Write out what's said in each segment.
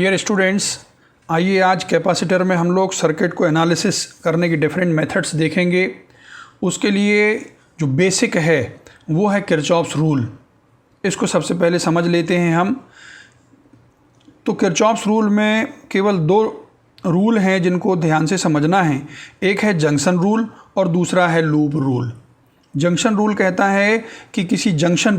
Dear students, आइए आज capacitor में हम लोग सर्किट को एनालिसिस करने की डिफरेंट मेथड्स देखेंगे। उसके लिए जो बेसिक है वो है किरचॉफ्स रूल। इसको सबसे पहले समझ लेते हैं हम। तो किरचॉफ्स रूल में केवल दो रूल हैं जिनको ध्यान से समझना है। एक है जंक्शन रूल और दूसरा है लूप रूल। जंक्शन रूल कहता है कि किसी जंक्शन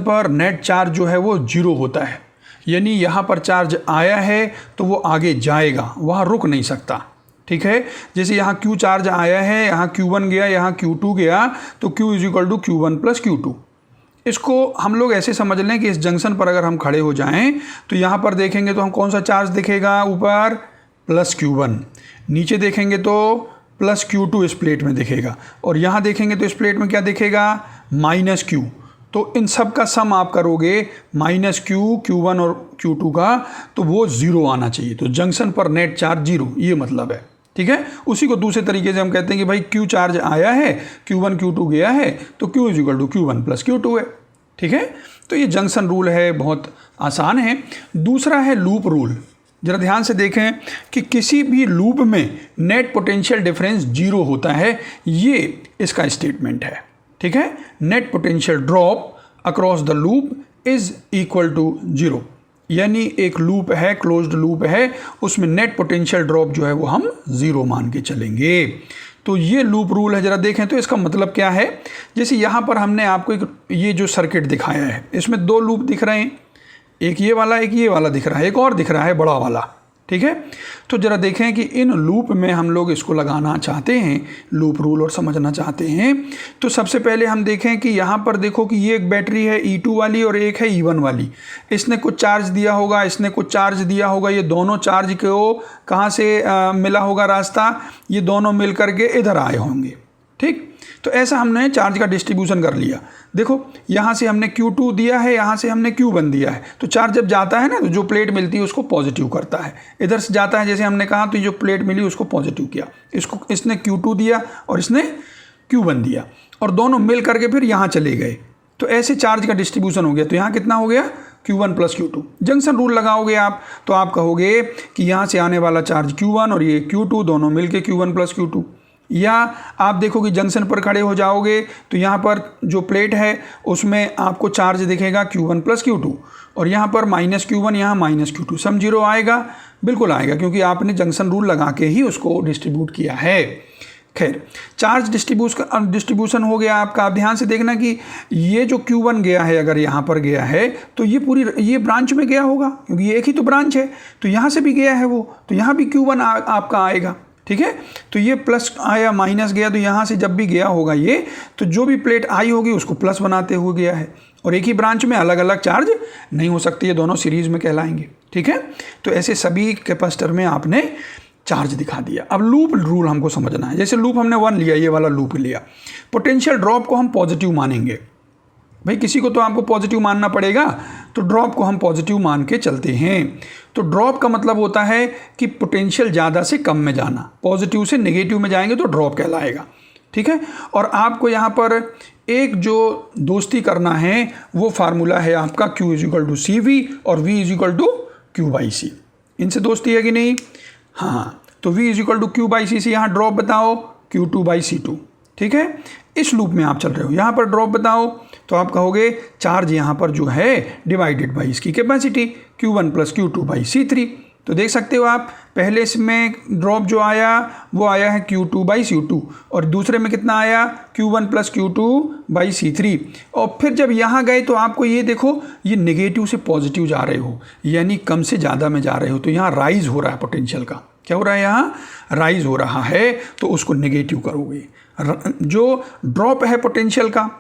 पर नेट चार्ज जो है वो जीरो होता है, यानी यहाँ पर चार्ज आया है तो वो आगे जाएगा, वहाँ रुक नहीं सकता। ठीक है, जैसे यहाँ Q चार्ज आया है, यहाँ Q1 गया, यहाँ Q2 गया, तो Q is equal to Q1 plus Q2। इसको हम लोग ऐसे समझ लें कि इस जंक्शन पर अगर हम खड़े हो जाएं तो यहाँ पर देखेंगे तो हम कौन सा चार्ज दिखेगा, ऊपर प्लस Q1, नीचे देखेंगे तो प्लस Q2 इस प्लेट में दिखेगा, और यहाँ देखेंगे तो इस प्लेट में क्या दिखेगा, माइनस Q। तो इन सब का सम आप करोगे माइनस Q1 और Q2 का, तो वो ज़ीरो आना चाहिए। तो जंक्शन पर नेट चार्ज जीरो, ये मतलब है। ठीक है, उसी को दूसरे तरीके से हम कहते हैं कि भाई Q चार्ज आया है, Q1 Q2 गया है, तो Q is equal to Q1 plus Q2 है। ठीक है, तो ये जंक्शन रूल है, बहुत आसान है। दूसरा है लूप रूल। ज़रा ध्यान से देखें कि किसी भी लूप में नेट पोटेंशियल डिफरेंस जीरो होता है, ये इसका स्टेटमेंट है। ठीक है, net potential drop across the loop is equal to zero, यानी एक लूप है, क्लोज्ड लूप है, उसमें नेट पोटेंशियल ड्रॉप जो है वो हम जीरो मान के चलेंगे। तो ये लूप रूल है। ज़रा देखें तो इसका मतलब क्या है। जैसे यहाँ पर हमने आपको एक ये जो सर्किट दिखाया है, इसमें दो लूप दिख रहे हैं, एक ये वाला, एक ये वाला दिख रहा है, एक और दिख रहा है बड़ा वाला। ठीक है, तो ज़रा देखें कि इन लूप में हम लोग इसको लगाना चाहते हैं, लूप रूल, और समझना चाहते हैं। तो सबसे पहले हम देखें कि यहाँ पर देखो कि ये एक बैटरी है E2 वाली और एक है E1 वाली। इसने कुछ चार्ज दिया होगा, इसने कुछ चार्ज दिया होगा, ये दोनों चार्ज को कहाँ से मिला होगा रास्ता, ये दोनों मिल करके इधर आए होंगे। ठीक, तो ऐसा हमने चार्ज का डिस्ट्रीब्यूशन कर लिया। देखो यहाँ से हमने Q2 दिया है, यहाँ से हमने Q1 दिया है। तो चार्ज जब जाता है ना, तो जो प्लेट मिलती है उसको पॉजिटिव करता है। इधर से जाता है, जैसे हमने कहा, तो जो प्लेट मिली उसको पॉजिटिव किया। इसने Q2 दिया और इसने Q1 दिया, और दोनों मिल करके फिर यहाँ चले गए। तो ऐसे चार्ज का डिस्ट्रीब्यूशन हो गया। तो यहाँ कितना हो गया, Q1 plus Q2। Junction rule लगाओगे आप तो आप कहोगे कि यहाँ से आने वाला चार्ज Q1 और ये Q2, दोनों मिल के Q1 प्लस Q2। या आप देखो कि जंक्शन पर खड़े हो जाओगे तो यहाँ पर जो प्लेट है उसमें आपको चार्ज दिखेगा Q1 प्लस Q2, और यहाँ पर माइनस Q1, यहाँ माइनस Q2। सम जीरो आएगा, बिल्कुल आएगा, क्योंकि आपने जंक्शन रूल लगा के ही उसको डिस्ट्रीब्यूट किया है। खैर, चार्ज डिस्ट्रीब्यूशन हो गया आपका। आप ध्यान से देखना कि ये जो Q1 गया है, अगर यहाँ पर गया है तो ये ब्रांच में गया होगा, क्योंकि ये एक ही तो ब्रांच है। तो यहाँ से भी गया है वो, तो यहाँ भी Q1 आपका आएगा। ठीक है, तो ये प्लस आया, माइनस गया, तो यहाँ से जब भी गया होगा ये, तो जो भी प्लेट आई होगी उसको प्लस बनाते हुए गया है। और एक ही ब्रांच में अलग अलग चार्ज नहीं हो सकते, ये दोनों सीरीज में कहलाएंगे। ठीक है, तो ऐसे सभी कैपेसिटर में आपने चार्ज दिखा दिया। अब लूप रूल हमको समझना है। जैसे लूप हमने 1 लिया, ये वाला लूप लिया, पोटेंशियल ड्रॉप को हम पॉजिटिव मानेंगे। भाई किसी को तो आपको पॉजिटिव मानना पड़ेगा, तो ड्रॉप को हम पॉजिटिव मान के चलते हैं। तो ड्रॉप का मतलब होता है कि पोटेंशियल ज़्यादा से कम में जाना। पॉजिटिव से नेगेटिव में जाएंगे तो ड्रॉप कहलाएगा। ठीक है, और आपको यहाँ पर एक जो दोस्ती करना है वो फार्मूला है आपका Q is equal to CV और V is equal to Q by C। इनसे दोस्ती है कि नहीं? हाँ, तो V is equal to Q by C से यहाँ ड्रॉप बताओ, Q2 बाई C2। ठीक है, इस लूप में आप चल रहे हो, यहाँ पर ड्रॉप बताओ, तो आप कहोगे चार्ज यहाँ पर जो है डिवाइडेड बाई इसकी capacity Q1 plus Q2 by C3। तो देख सकते हो आप, पहले इसमें ड्रॉप जो आया वो आया है Q2 बाई C2, और दूसरे में कितना आया, Q1 plus Q2 by C3। और फिर जब यहाँ गए तो आपको ये देखो, ये नेगेटिव से पॉजिटिव जा रहे हो, यानी कम से ज़्यादा में जा रहे हो। तो यहाँ राइज हो रहा है पोटेंशियल का। क्या हो रहा है, यहाँ राइज हो रहा है, तो उसको नेगेटिव करोगे। जो ड्रॉप है पोटेंशियल का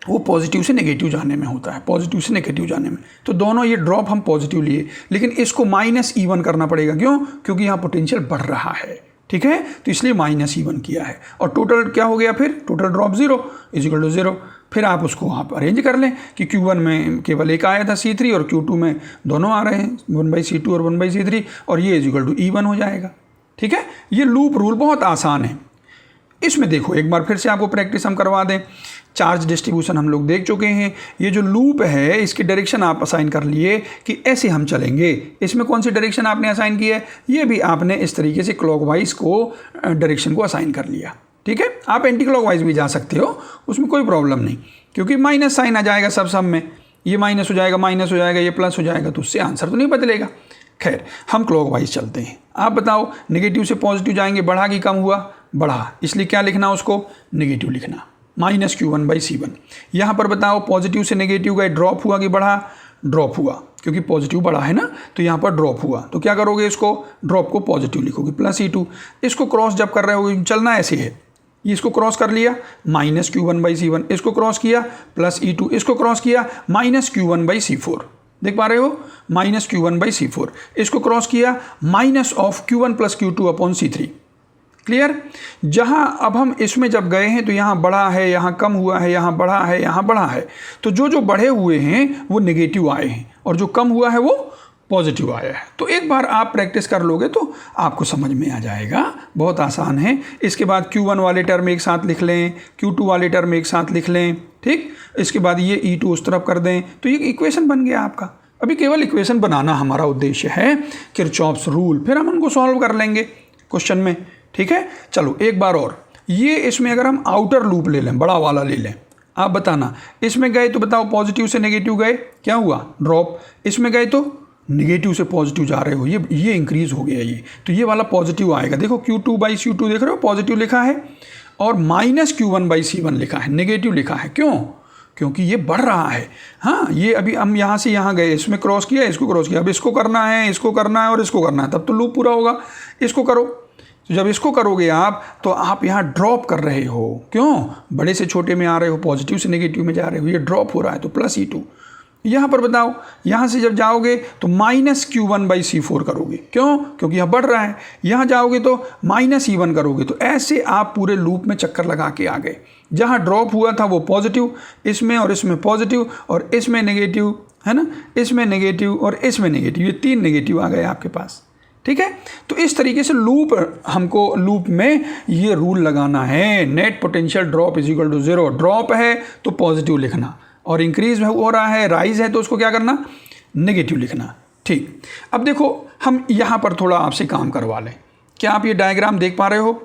वो पॉजिटिव से नेगेटिव जाने में होता है, पॉजिटिव से नेगेटिव जाने में। तो दोनों ये ड्रॉप हम पॉजिटिव लिए, लेकिन इसको माइनस E1 करना पड़ेगा। क्यों? क्योंकि यहाँ पोटेंशियल बढ़ रहा है। ठीक है, तो इसलिए माइनस E1 किया है, और टोटल क्या हो गया फिर, total drop 0 is equal to 0। फिर आप उसको आप अरेंज कर लें कि Q1 में केवल एक आया था C3, और Q2 में दोनों आ रहे हैं 1/C2 और 1/C3, और ये इज इक्वल टू E1 हो जाएगा। ठीक है, ये लूप रूल बहुत आसान है। इसमें देखो एक बार फिर से आपको प्रैक्टिस हम करवा दें। चार्ज डिस्ट्रीब्यूशन हम लोग देख चुके हैं। ये जो लूप है इसकी डायरेक्शन आप असाइन कर लिए कि ऐसे हम चलेंगे। इसमें कौन सी डायरेक्शन आपने असाइन की है, ये भी आपने इस तरीके से क्लॉकवाइज को डायरेक्शन को असाइन कर लिया। ठीक है, आप एंटी क्लॉकवाइज भी जा सकते हो, उसमें कोई प्रॉब्लम नहीं, क्योंकि माइनस साइन आ जाएगा सब में, ये माइनस हो जाएगा, ये प्लस हो जाएगा, तो उससे आंसर तो नहीं बदलेगा। खैर, हम क्लॉकवाइज चलते हैं। आप बताओ, नेगेटिव से पॉजिटिव जाएंगे, बढ़ा कि कम हुआ, बढ़ा, इसलिए क्या लिखना उसको, नेगेटिव लिखना, -Q1/C1। यहाँ पर बताओ पॉजिटिव से नेगेटिव गए, ड्रॉप हुआ कि बढ़ा, ड्रॉप हुआ, क्योंकि पॉजिटिव बढ़ा है ना, तो यहाँ पर ड्रॉप हुआ, तो क्या करोगे, इसको ड्रॉप को पॉजिटिव लिखोगे, +E2। इसको क्रॉस जब कर रहे हो, चलना ऐसे है, ये इसको क्रॉस कर लिया, -Q1/C1, इसको क्रॉस किया, +E2, इसको क्रॉस किया, -Q1/C4। देख पा रहे हो, -Q1/C4, इसको क्रॉस किया, -Q1 + Q2/C3। क्लियर। जहां अब हम इसमें जब गए हैं तो यहाँ बढ़ा है, यहाँ कम हुआ है, यहाँ बढ़ा है, यहाँ बढ़ा है, तो जो बढ़े हुए हैं वो नेगेटिव आए हैं और जो कम हुआ है वो पॉजिटिव आया है। तो एक बार आप प्रैक्टिस कर लोगे तो आपको समझ में आ जाएगा, बहुत आसान है। इसके बाद Q1 वाले टर्म एक साथ लिख लें, Q2 वाले टर्म एक साथ लिख लें, ठीक। इसके बाद ये E2 उस तरफ कर दें, तो ये इक्वेशन बन गया आपका। अभी केवल इक्वेशन बनाना हमारा उद्देश्य है, किरचॉफ्स रूल, फिर हम उनको सॉल्व कर लेंगे क्वेश्चन में। ठीक है, चलो एक बार और, ये इसमें अगर हम आउटर लूप ले लें, बड़ा वाला ले लें, आप बताना, इसमें गए तो बताओ पॉजिटिव से नेगेटिव गए, क्या हुआ, ड्रॉप। इसमें गए तो नेगेटिव से पॉजिटिव जा रहे हो, ये इंक्रीज हो गया, ये तो ये वाला पॉजिटिव आएगा। देखो Q2/C2 देख रहे हो, पॉजिटिव लिखा है, और -Q1/C1 लिखा है, नेगेटिव लिखा है। क्यों, क्योंकि ये बढ़ रहा है। हाँ, ये अभी हम यहाँ से यहाँ गए, इसमें क्रॉस किया, इसको क्रॉस किया, अब इसको करना है, इसको करना है और इसको करना है, तब तो लूप पूरा होगा। इसको करो, तो जब इसको करोगे आप, तो आप यहाँ ड्रॉप कर रहे हो। क्यों, बड़े से छोटे में आ रहे हो, पॉजिटिव से नेगेटिव में जा रहे हो, ये ड्रॉप हो रहा है, तो +E2। यहाँ पर बताओ, यहाँ से जब जाओगे तो -Q1/C4 करोगे। क्यों, क्योंकि यहाँ बढ़ रहा है। यहाँ जाओगे तो -E1 करोगे। तो ऐसे आप पूरे लूप में चक्कर लगा के आ गए। जहाँ ड्रॉप हुआ था वो पॉजिटिव, इसमें और इसमें पॉजिटिव, और इसमें नेगेटिव, है ना, इसमें नेगेटिव और इसमें नेगेटिव, ये 3 नेगेटिव आ गए आपके पास। ठीक है, तो इस तरीके से हमको लूप में ये रूल लगाना है, नेट पोटेंशियल ड्रॉप = 0। ड्रॉप है तो पॉजिटिव लिखना, और इंक्रीज हो रहा है, राइज है, तो उसको क्या करना, नेगेटिव लिखना। ठीक, अब देखो हम यहाँ पर थोड़ा आपसे काम करवा लें। क्या आप ये डायग्राम देख पा रहे हो?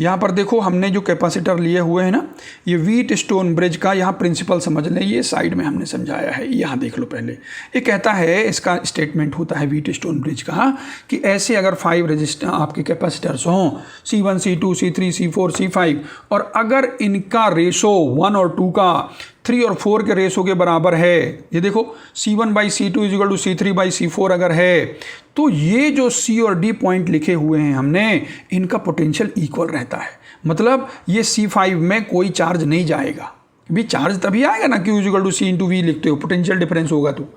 यहाँ पर देखो, हमने जो कैपेसिटर लिए हुए हैं ना, ये व्हीटस्टोन ब्रिज का यहाँ प्रिंसिपल समझ लें, ये साइड में हमने समझाया है, यहाँ देख लो पहले। ये कहता है, इसका स्टेटमेंट होता है व्हीटस्टोन ब्रिज का, कि ऐसे अगर 5 रेजिस्टर आपके कैपेसिटर्स हों, C1, C2, C3, C4, C5, और अगर इनका रेशो 1 और 2 का 3 और 4 के रेशो के बराबर है, ये देखो C1/C2 = C3/C4 अगर है, तो ये जो C और D पॉइंट लिखे हुए हैं हमने, इनका पोटेंशियल इक्वल रहता है। मतलब ये C5 में कोई चार्ज नहीं जाएगा। भी चार्ज तभी आएगा ना, Q = C × V लिखते हो, पोटेंशियल डिफरेंस होगा। तो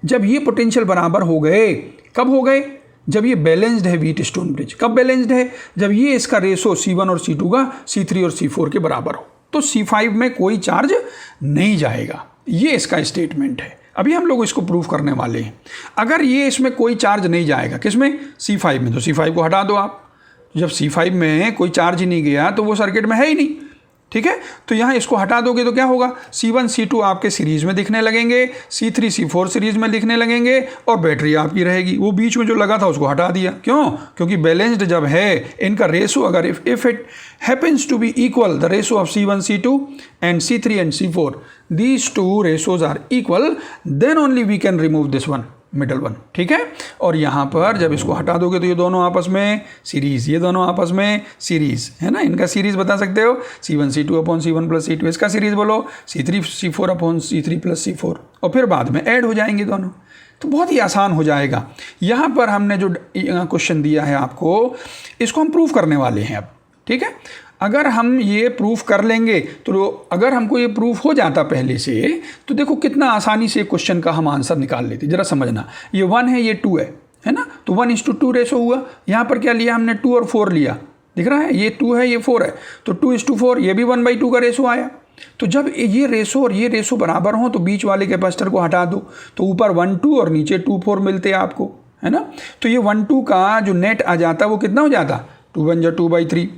जब ये पोटेंशियल बराबर हो गए, कब हो गए, जब ये बैलेंस्ड है व्हीटस्टोन ब्रिज। कब बैलेंस्ड है, जब ये इसका रेशो C1 और C2 का C3 और C4 के बराबर हो, तो C5 में कोई चार्ज नहीं जाएगा। ये इसका स्टेटमेंट है। अभी हम लोग इसको प्रूफ करने वाले हैं। अगर ये इसमें कोई चार्ज नहीं जाएगा, किसमें, C5 में, तो C5 को हटा दो आप। जब C5 में कोई चार्ज ही नहीं गया तो वो सर्किट में है ही नहीं। ठीक है, तो यहाँ इसको हटा दोगे तो क्या होगा, C1 C2 आपके सीरीज में दिखने लगेंगे, C3 C4 सीरीज में दिखने लगेंगे, और बैटरी आपकी रहेगी। वो बीच में जो लगा था उसको हटा दिया। क्यों, क्योंकि बैलेंस्ड जब है, इनका रेशो अगर if it happens to be equal, the ratio of C1 C2 and C3 and C4, these 2 ratios are equal, then only we can remove this one, middle one. ठीक है, और यहाँ पर जब इसको हटा दोगे तो ये दोनों आपस में सीरीज, ये दोनों आपस में सीरीज, है ना, इनका सीरीज बता सकते हो, C1 C2/C1 + C2, इसका सीरीज बोलो C3 C4/C3 + C4, और फिर बाद में ऐड हो जाएंगे दोनों। तो बहुत ही आसान हो जाएगा। यहाँ पर हमने जो क्वेश्चन दिया है आपको, इसको हम प्रूफ करने वाले हैं अब। ठीक है, अगर हम ये प्रूफ कर लेंगे, तो अगर हमको ये प्रूफ हो जाता पहले से, तो देखो कितना आसानी से क्वेश्चन का हम आंसर निकाल लेते। जरा समझना, ये 1 है, ये 2 है ना, तो 1:2 रेशो हुआ। यहाँ पर क्या लिया हमने, 2 और 4 लिया, दिख रहा है, ये 2 है, ये 4 है, तो 2:4, ये भी 1/2 का रेशो आया। तो जब ये रेशो और ये रेशो बराबर हो, तो बीच वाले कैपेसिटर को हटा दो, तो ऊपर 1 2 और नीचे 2 4 मिलते आपको, है ना। तो ये 1 2 का जो नेट आ जाता वो कितना हो जाता, 2 × 1 = 2/3,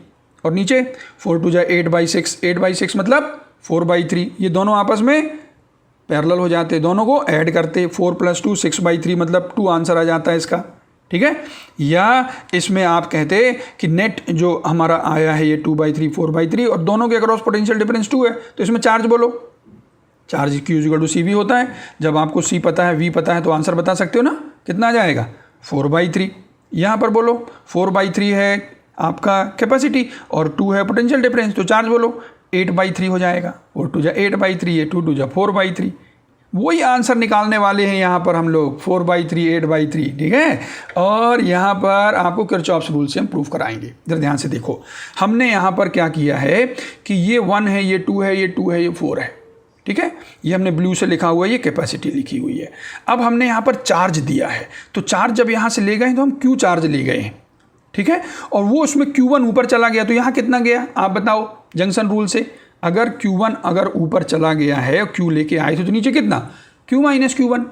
और नीचे 4 टू जा 8/6, 8/6 मतलब 4/3, ये दोनों आपस में पैरेलल हो जाते, दोनों को ऐड करते, 4 + 2 6/3 मतलब 2 आंसर आ जाता है इसका, ठीक है। या इसमें आप कहते कि नेट जो हमारा आया है ये 2/3 4/3 और दोनों के अक्रॉस पोटेंशियल डिफरेंस 2 है, तो इसमें चार्ज बोलो, चार्ज Q=CV होता है। जब आपको C पता है, V पता है, तो आंसर बता सकते हो ना, कितना आ जाएगा 4/3। यहाँ पर बोलो 4/3 है आपका कैपेसिटी और 2 है पोटेंशियल डिफरेंस, तो चार्ज बोलो 8/3 हो जाएगा, 4 टू जा 8/3 है, 2 टू जा 4/3, वही आंसर निकालने वाले हैं यहाँ पर हम लोग 4/3 8/3, ठीक है। और यहाँ पर आपको किरचॉफ्स रूल से हम प्रूफ कराएंगे। जरा ध्यान से देखो, हमने यहाँ पर क्या किया है कि ये 1 है, ये 2 है, ये 2 है, ये 4 है, ठीक है। ये हमने ब्लू से लिखा हुआ है, ये कैपेसिटी लिखी हुई है। अब हमने यहाँ पर चार्ज दिया है, तो चार्ज जब यहाँ से ले गए तो हम Q चार्ज ले गए हैं, ठीक है। और वो उसमें Q1 ऊपर चला गया, तो यहाँ कितना गया आप बताओ जंक्शन रूल से। अगर Q1 अगर ऊपर चला गया है और Q लेके आए थे तो नीचे कितना Q - Q1,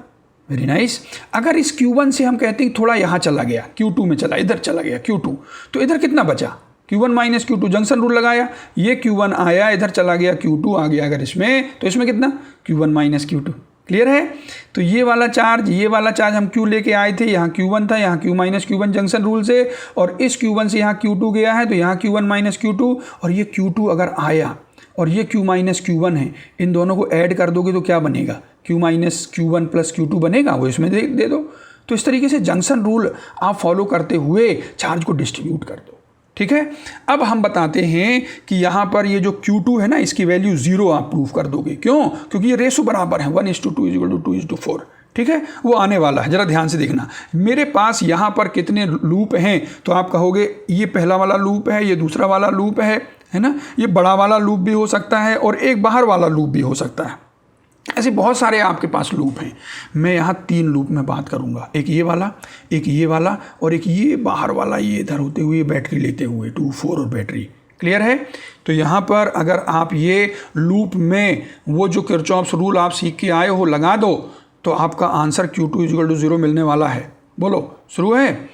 वेरी नाइस। अगर इस Q1 से हम कहते हैं थोड़ा यहाँ चला गया, Q2 में चला, इधर चला गया Q2, तो इधर कितना बचा Q1 - Q2, जंक्शन रूल लगाया, ये Q1 आया, इधर चला गया Q2 आ गया, अगर इसमें तो इसमें कितना Q1 - Q2, क्लियर है। तो ये वाला चार्ज हम Q लेके आए थे, यहाँ Q1 था, यहाँ Q - Q1 जंक्शन रूल से, और इस Q1 से यहाँ Q2 गया है, तो यहाँ Q1 - Q2, और ये Q2 अगर आया और ये Q - Q1 है, इन दोनों को ऐड कर दोगे तो क्या बनेगा Q - Q1 + Q2 बनेगा, वो इसमें दे दो। तो इस तरीके से जंक्शन रूल आप फॉलो करते हुए चार्ज को डिस्ट्रीब्यूट कर दो, ठीक है। अब हम बताते हैं कि यहाँ पर ये जो Q2 है ना, इसकी वैल्यू 0 आप प्रूफ कर दोगे। क्यों? क्योंकि ये रेशो बराबर है 1:2 = 2:4, ठीक है। वो आने वाला है, जरा ध्यान से देखना। मेरे पास यहाँ पर कितने लूप हैं, तो आप कहोगे ये पहला वाला लूप है, ये दूसरा वाला लूप है ना, ये बड़ा वाला लूप भी हो सकता है और एक बाहर वाला लूप भी हो सकता है। ऐसे बहुत सारे आपके पास लूप हैं। मैं यहाँ 3 लूप में बात करूँगा, एक ये वाला, एक ये वाला और एक ये बाहर वाला, ये इधर होते हुए बैटरी लेते हुए 2 4 और बैटरी, क्लियर है। तो यहाँ पर अगर आप ये लूप में वो जो किरचॉफ्स रूल आप सीख के आए हो लगा दो, तो आपका आंसर Q2 = 0 मिलने वाला है। बोलो शुरू है?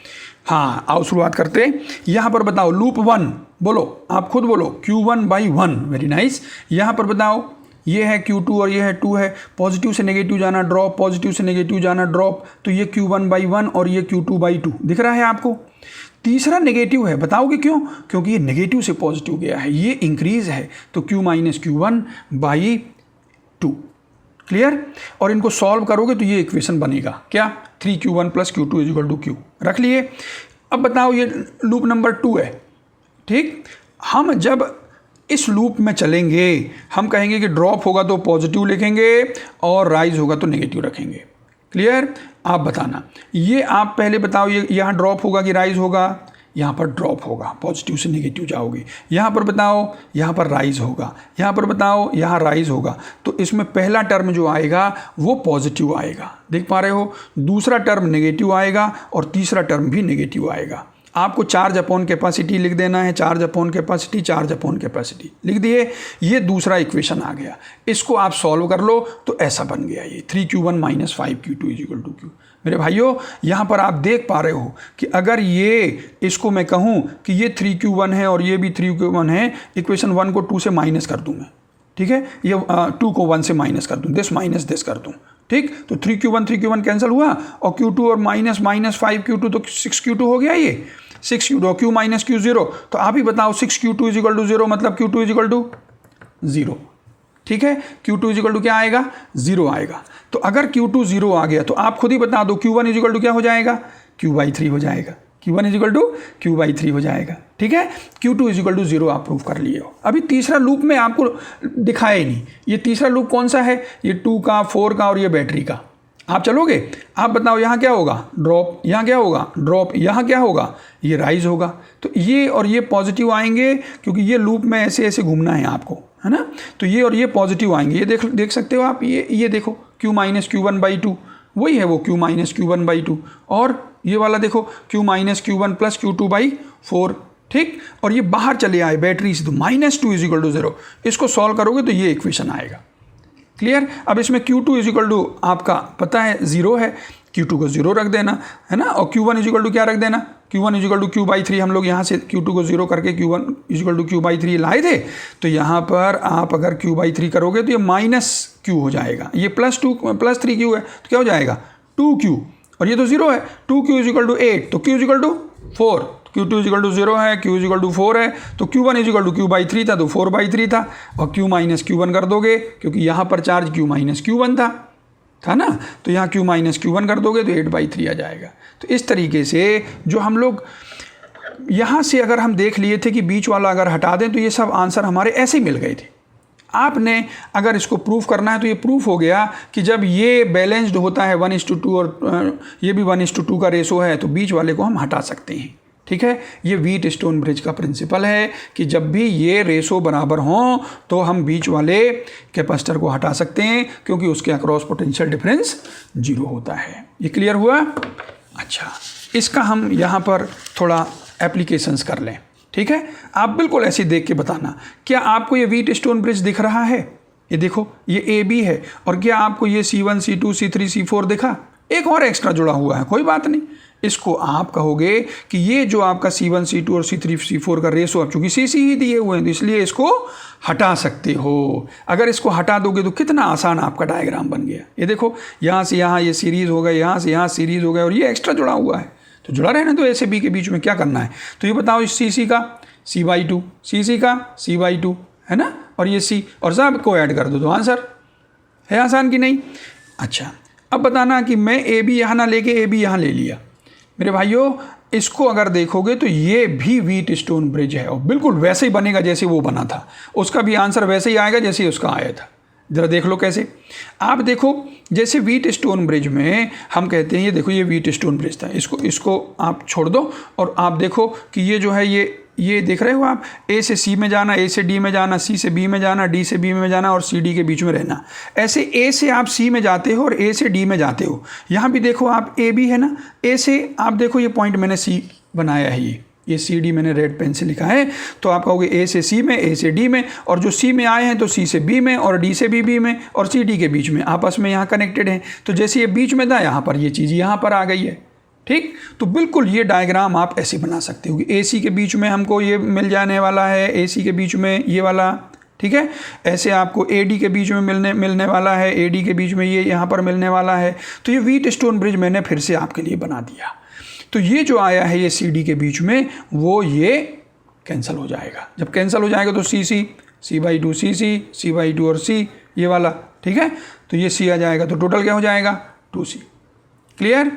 हाँ, आओ शुरुआत करते। यहाँ पर बताओ लूप 1, बोलो आप खुद बोलो Q1/1, वेरी नाइस। यहाँ पर बताओ ये है Q2 और ये है 2 है, पॉजिटिव से नेगेटिव जाना ड्रॉप, पॉजिटिव से नेगेटिव जाना ड्रॉप, तो ये Q1/1 और ये Q2/2 दिख रहा है आपको। तीसरा नेगेटिव है, बताओगे क्यों? क्योंकि ये नेगेटिव से पॉजिटिव गया है, ये इंक्रीज है, तो Q - Q1/2, क्लियर। और इनको सॉल्व करोगे तो ये इक्वेशन बनेगा क्या, 3Q1 + Q2 = Q, रख लिए। अब बताओ ये लूप नंबर 2 है, ठीक। हम जब इस लूप में चलेंगे, हम कहेंगे कि ड्रॉप होगा तो पॉजिटिव लिखेंगे और राइज होगा तो नेगेटिव रखेंगे, क्लियर। आप बताना, ये आप पहले बताओ, ये यहाँ ड्रॉप होगा कि राइज होगा? यहाँ पर ड्रॉप होगा, पॉजिटिव से नेगेटिव जाओगे। यहाँ पर बताओ, यहाँ पर राइज होगा। यहाँ पर बताओ, यहाँ राइज होगा। तो इसमें पहला टर्म जो आएगा वो पॉजिटिव आएगा, देख पा रहे हो। दूसरा टर्म नेगेटिव आएगा और तीसरा टर्म भी नेगेटिव आएगा। आपको चार्ज अपॉन कैपेसिटी लिख देना है, charge upon capacity, charge upon capacity लिख दिए। ये दूसरा इक्वेशन आ गया, इसको आप सॉल्व कर लो तो ऐसा बन गया ये 3Q1 - 5Q2 = Q। मेरे भाइयों, यहाँ पर आप देख पा रहे हो कि अगर ये इसको मैं कहूँ कि ये 3Q1 है और ये भी 3Q1 है, इक्वेशन 1 को 2 से माइनस कर दूँ मैं, ठीक है। ये 2 को 1 से माइनस कर दूँ, दिस माइनस दिस कर दूँ, ठीक। तो 3Q1 कैंसिल हुआ और Q2 और माइनस 5Q2 तो 6Q2 हो गया, ये 6Q2 और Q - Q0। तो आप ही बताओ 6Q2 = 0 मतलब Q2 = 0, ठीक है। Q2 = क्या आएगा? 0 आएगा। तो अगर Q2 0 आ गया तो आप खुद ही बता दो Q1 = क्या हो जाएगा? Q/3 हो जाएगा। Q1 = Q/3 हो जाएगा, ठीक है। Q2 = 0 आप प्रूव कर लिए हो। अभी तीसरा लूप में आपको दिखाया ही नहीं, ये तीसरा लूप कौन सा है? ये 2 का, 4 का और ये बैटरी का। आप चलोगे, आप बताओ यहाँ क्या होगा? ड्रॉप। यहाँ क्या होगा? ड्रॉप। यहाँ क्या होगा? ये राइज होगा। तो ये और ये पॉजिटिव आएंगे क्योंकि ये लूप में ऐसे ऐसे घूमना है आपको, है ना। तो ये और ये पॉजिटिव आएंगे, ये देख सकते हो आप, ये देखो Q - Q1/2, वही है वो Q - Q1/2। और ये वाला देखो Q - Q1 + Q2/4, ठीक। और ये बाहर चले आए बैटरी से, तो -2 = 0। इसको सॉल्व करोगे तो ये इक्वेशन आएगा, क्लियर। अब इसमें Q2 = आपका पता है 0 है, Q2 को 0 रख देना, है ना, और Q1 इज इक्वल टू क्या रख देना, Q1 is equal to Q/3। हम लोग यहाँ से Q2 को 0 करके Q1 is equal to Q/3 लाए थे, तो यहाँ पर आप अगर Q/3 करोगे तो ये -Q हो जाएगा, ये +3Q है तो क्या हो जाएगा 2Q, और ये तो 0 है, 2Q इज इक्वल टू 8 तो Q is equal to 4, Q2 is equal to 0 है, Q इज इक्वल टू 4 है, तो Q1 is equal to Q/3 था तो 4/3 था, और Q माइनस Q1 कर दोगे क्योंकि यहाँ पर चार्ज Q माइनस Q1 था ना, तो यहाँ Q माइनस Q1 कर दोगे तो 8/3 आ जाएगा। तो इस तरीके से जो हम लोग यहाँ से अगर हम देख लिए थे कि बीच वाला अगर हटा दें तो ये सब आंसर हमारे ऐसे ही मिल गए थे। आपने अगर इसको प्रूफ करना है तो ये प्रूफ हो गया कि जब ये बैलेंस्ड होता है 1:2 और ये भी 1:2 का रेशो है तो बीच वाले को हम हटा सकते हैं। ठीक है, ये व्हीट स्टोन ब्रिज का प्रिंसिपल है कि जब भी ये रेशो बराबर हों तो हम बीच वाले कैपेसिटर को हटा सकते हैं क्योंकि उसके अक्रॉस पोटेंशियल डिफरेंस 0 होता है। ये क्लियर हुआ? अच्छा, इसका हम यहाँ पर थोड़ा एप्लीकेशंस कर लें। ठीक है, आप बिल्कुल ऐसे देख के बताना, क्या आपको ये व्हीट स्टोन ब्रिज दिख रहा है? ये देखो, ये AB है, और क्या आपको ये C1 C2 C3 C4 दिखा? एक और एक्स्ट्रा जुड़ा हुआ है, कोई बात नहीं, इसको आप कहोगे कि ये जो आपका C1 C2 और C3 C4 का रेशो, अब चूंकि CC ही दिए हुए हैं तो इसलिए इसको हटा सकते हो। अगर इसको हटा दोगे तो कितना आसान आपका डायग्राम बन गया। ये देखो, यहाँ से यहाँ ये सीरीज़ हो गया, यहाँ से यहाँ सीरीज़ हो गया, और ये एक्स्ट्रा जुड़ा हुआ है, तो जुड़ा रहना। तो ऐसे B के बीच में क्या करना है, तो ये बताओ, इस CC का C/2, CC का C/2, है ना, और ये C, और सब को ऐड कर दो तो आंसर है। आसान कि नहीं? अच्छा, अब बताना कि मैं AB यहाँ ना लेके AB यहाँ ले लिया। मेरे भाइयों, इसको अगर देखोगे तो ये भी व्हीट स्टोन ब्रिज है और बिल्कुल वैसे ही बनेगा जैसे वो बना था, उसका भी आंसर वैसे ही आएगा जैसे उसका आया था। ज़रा देख लो कैसे। आप देखो, जैसे व्हीट स्टोन ब्रिज में हम कहते हैं, ये देखो, ये व्हीट स्टोन ब्रिज था, इसको आप छोड़ दो और आप देखो कि ये जो है ये देख रहे हो आप, A से C में जाना, A से D में जाना, C से B में जाना, D से B में जाना और C D के बीच में रहना। ऐसे A से आप C में जाते हो और A से D में जाते हो। यहाँ भी देखो आप, A B है ना, A से आप देखो, ये पॉइंट मैंने C बनाया है, ये C D मैंने रेड पेन से लिखा है, तो आप कहोगे A से C में, A से D में, और जो C में आए हैं तो C से B में और D से B में और C D के बीच में आपस में यहाँ कनेक्टेड हैं। तो जैसे ये बीच में था, यहाँ पर ये चीज़ यहाँ पर आ गई है। ठीक, तो बिल्कुल ये डायग्राम आप ऐसे बना सकते हो कि AC के बीच में हमको ये मिल जाने वाला है, AC के बीच में ये वाला, ठीक है, ऐसे आपको AD के बीच में मिलने वाला है, AD के बीच में ये यहाँ पर मिलने वाला है। तो ये व्हीट स्टोन ब्रिज मैंने फिर से आपके लिए बना दिया। तो ये जो आया है ये CD के बीच में, वो ये कैंसिल हो जाएगा। जब कैंसिल हो जाएगा तो CC, C/2 CC, C/2 और C ये वाला, ठीक है, तो ये C आ जाएगा, तो टोटल क्या हो जाएगा 2C। Clear?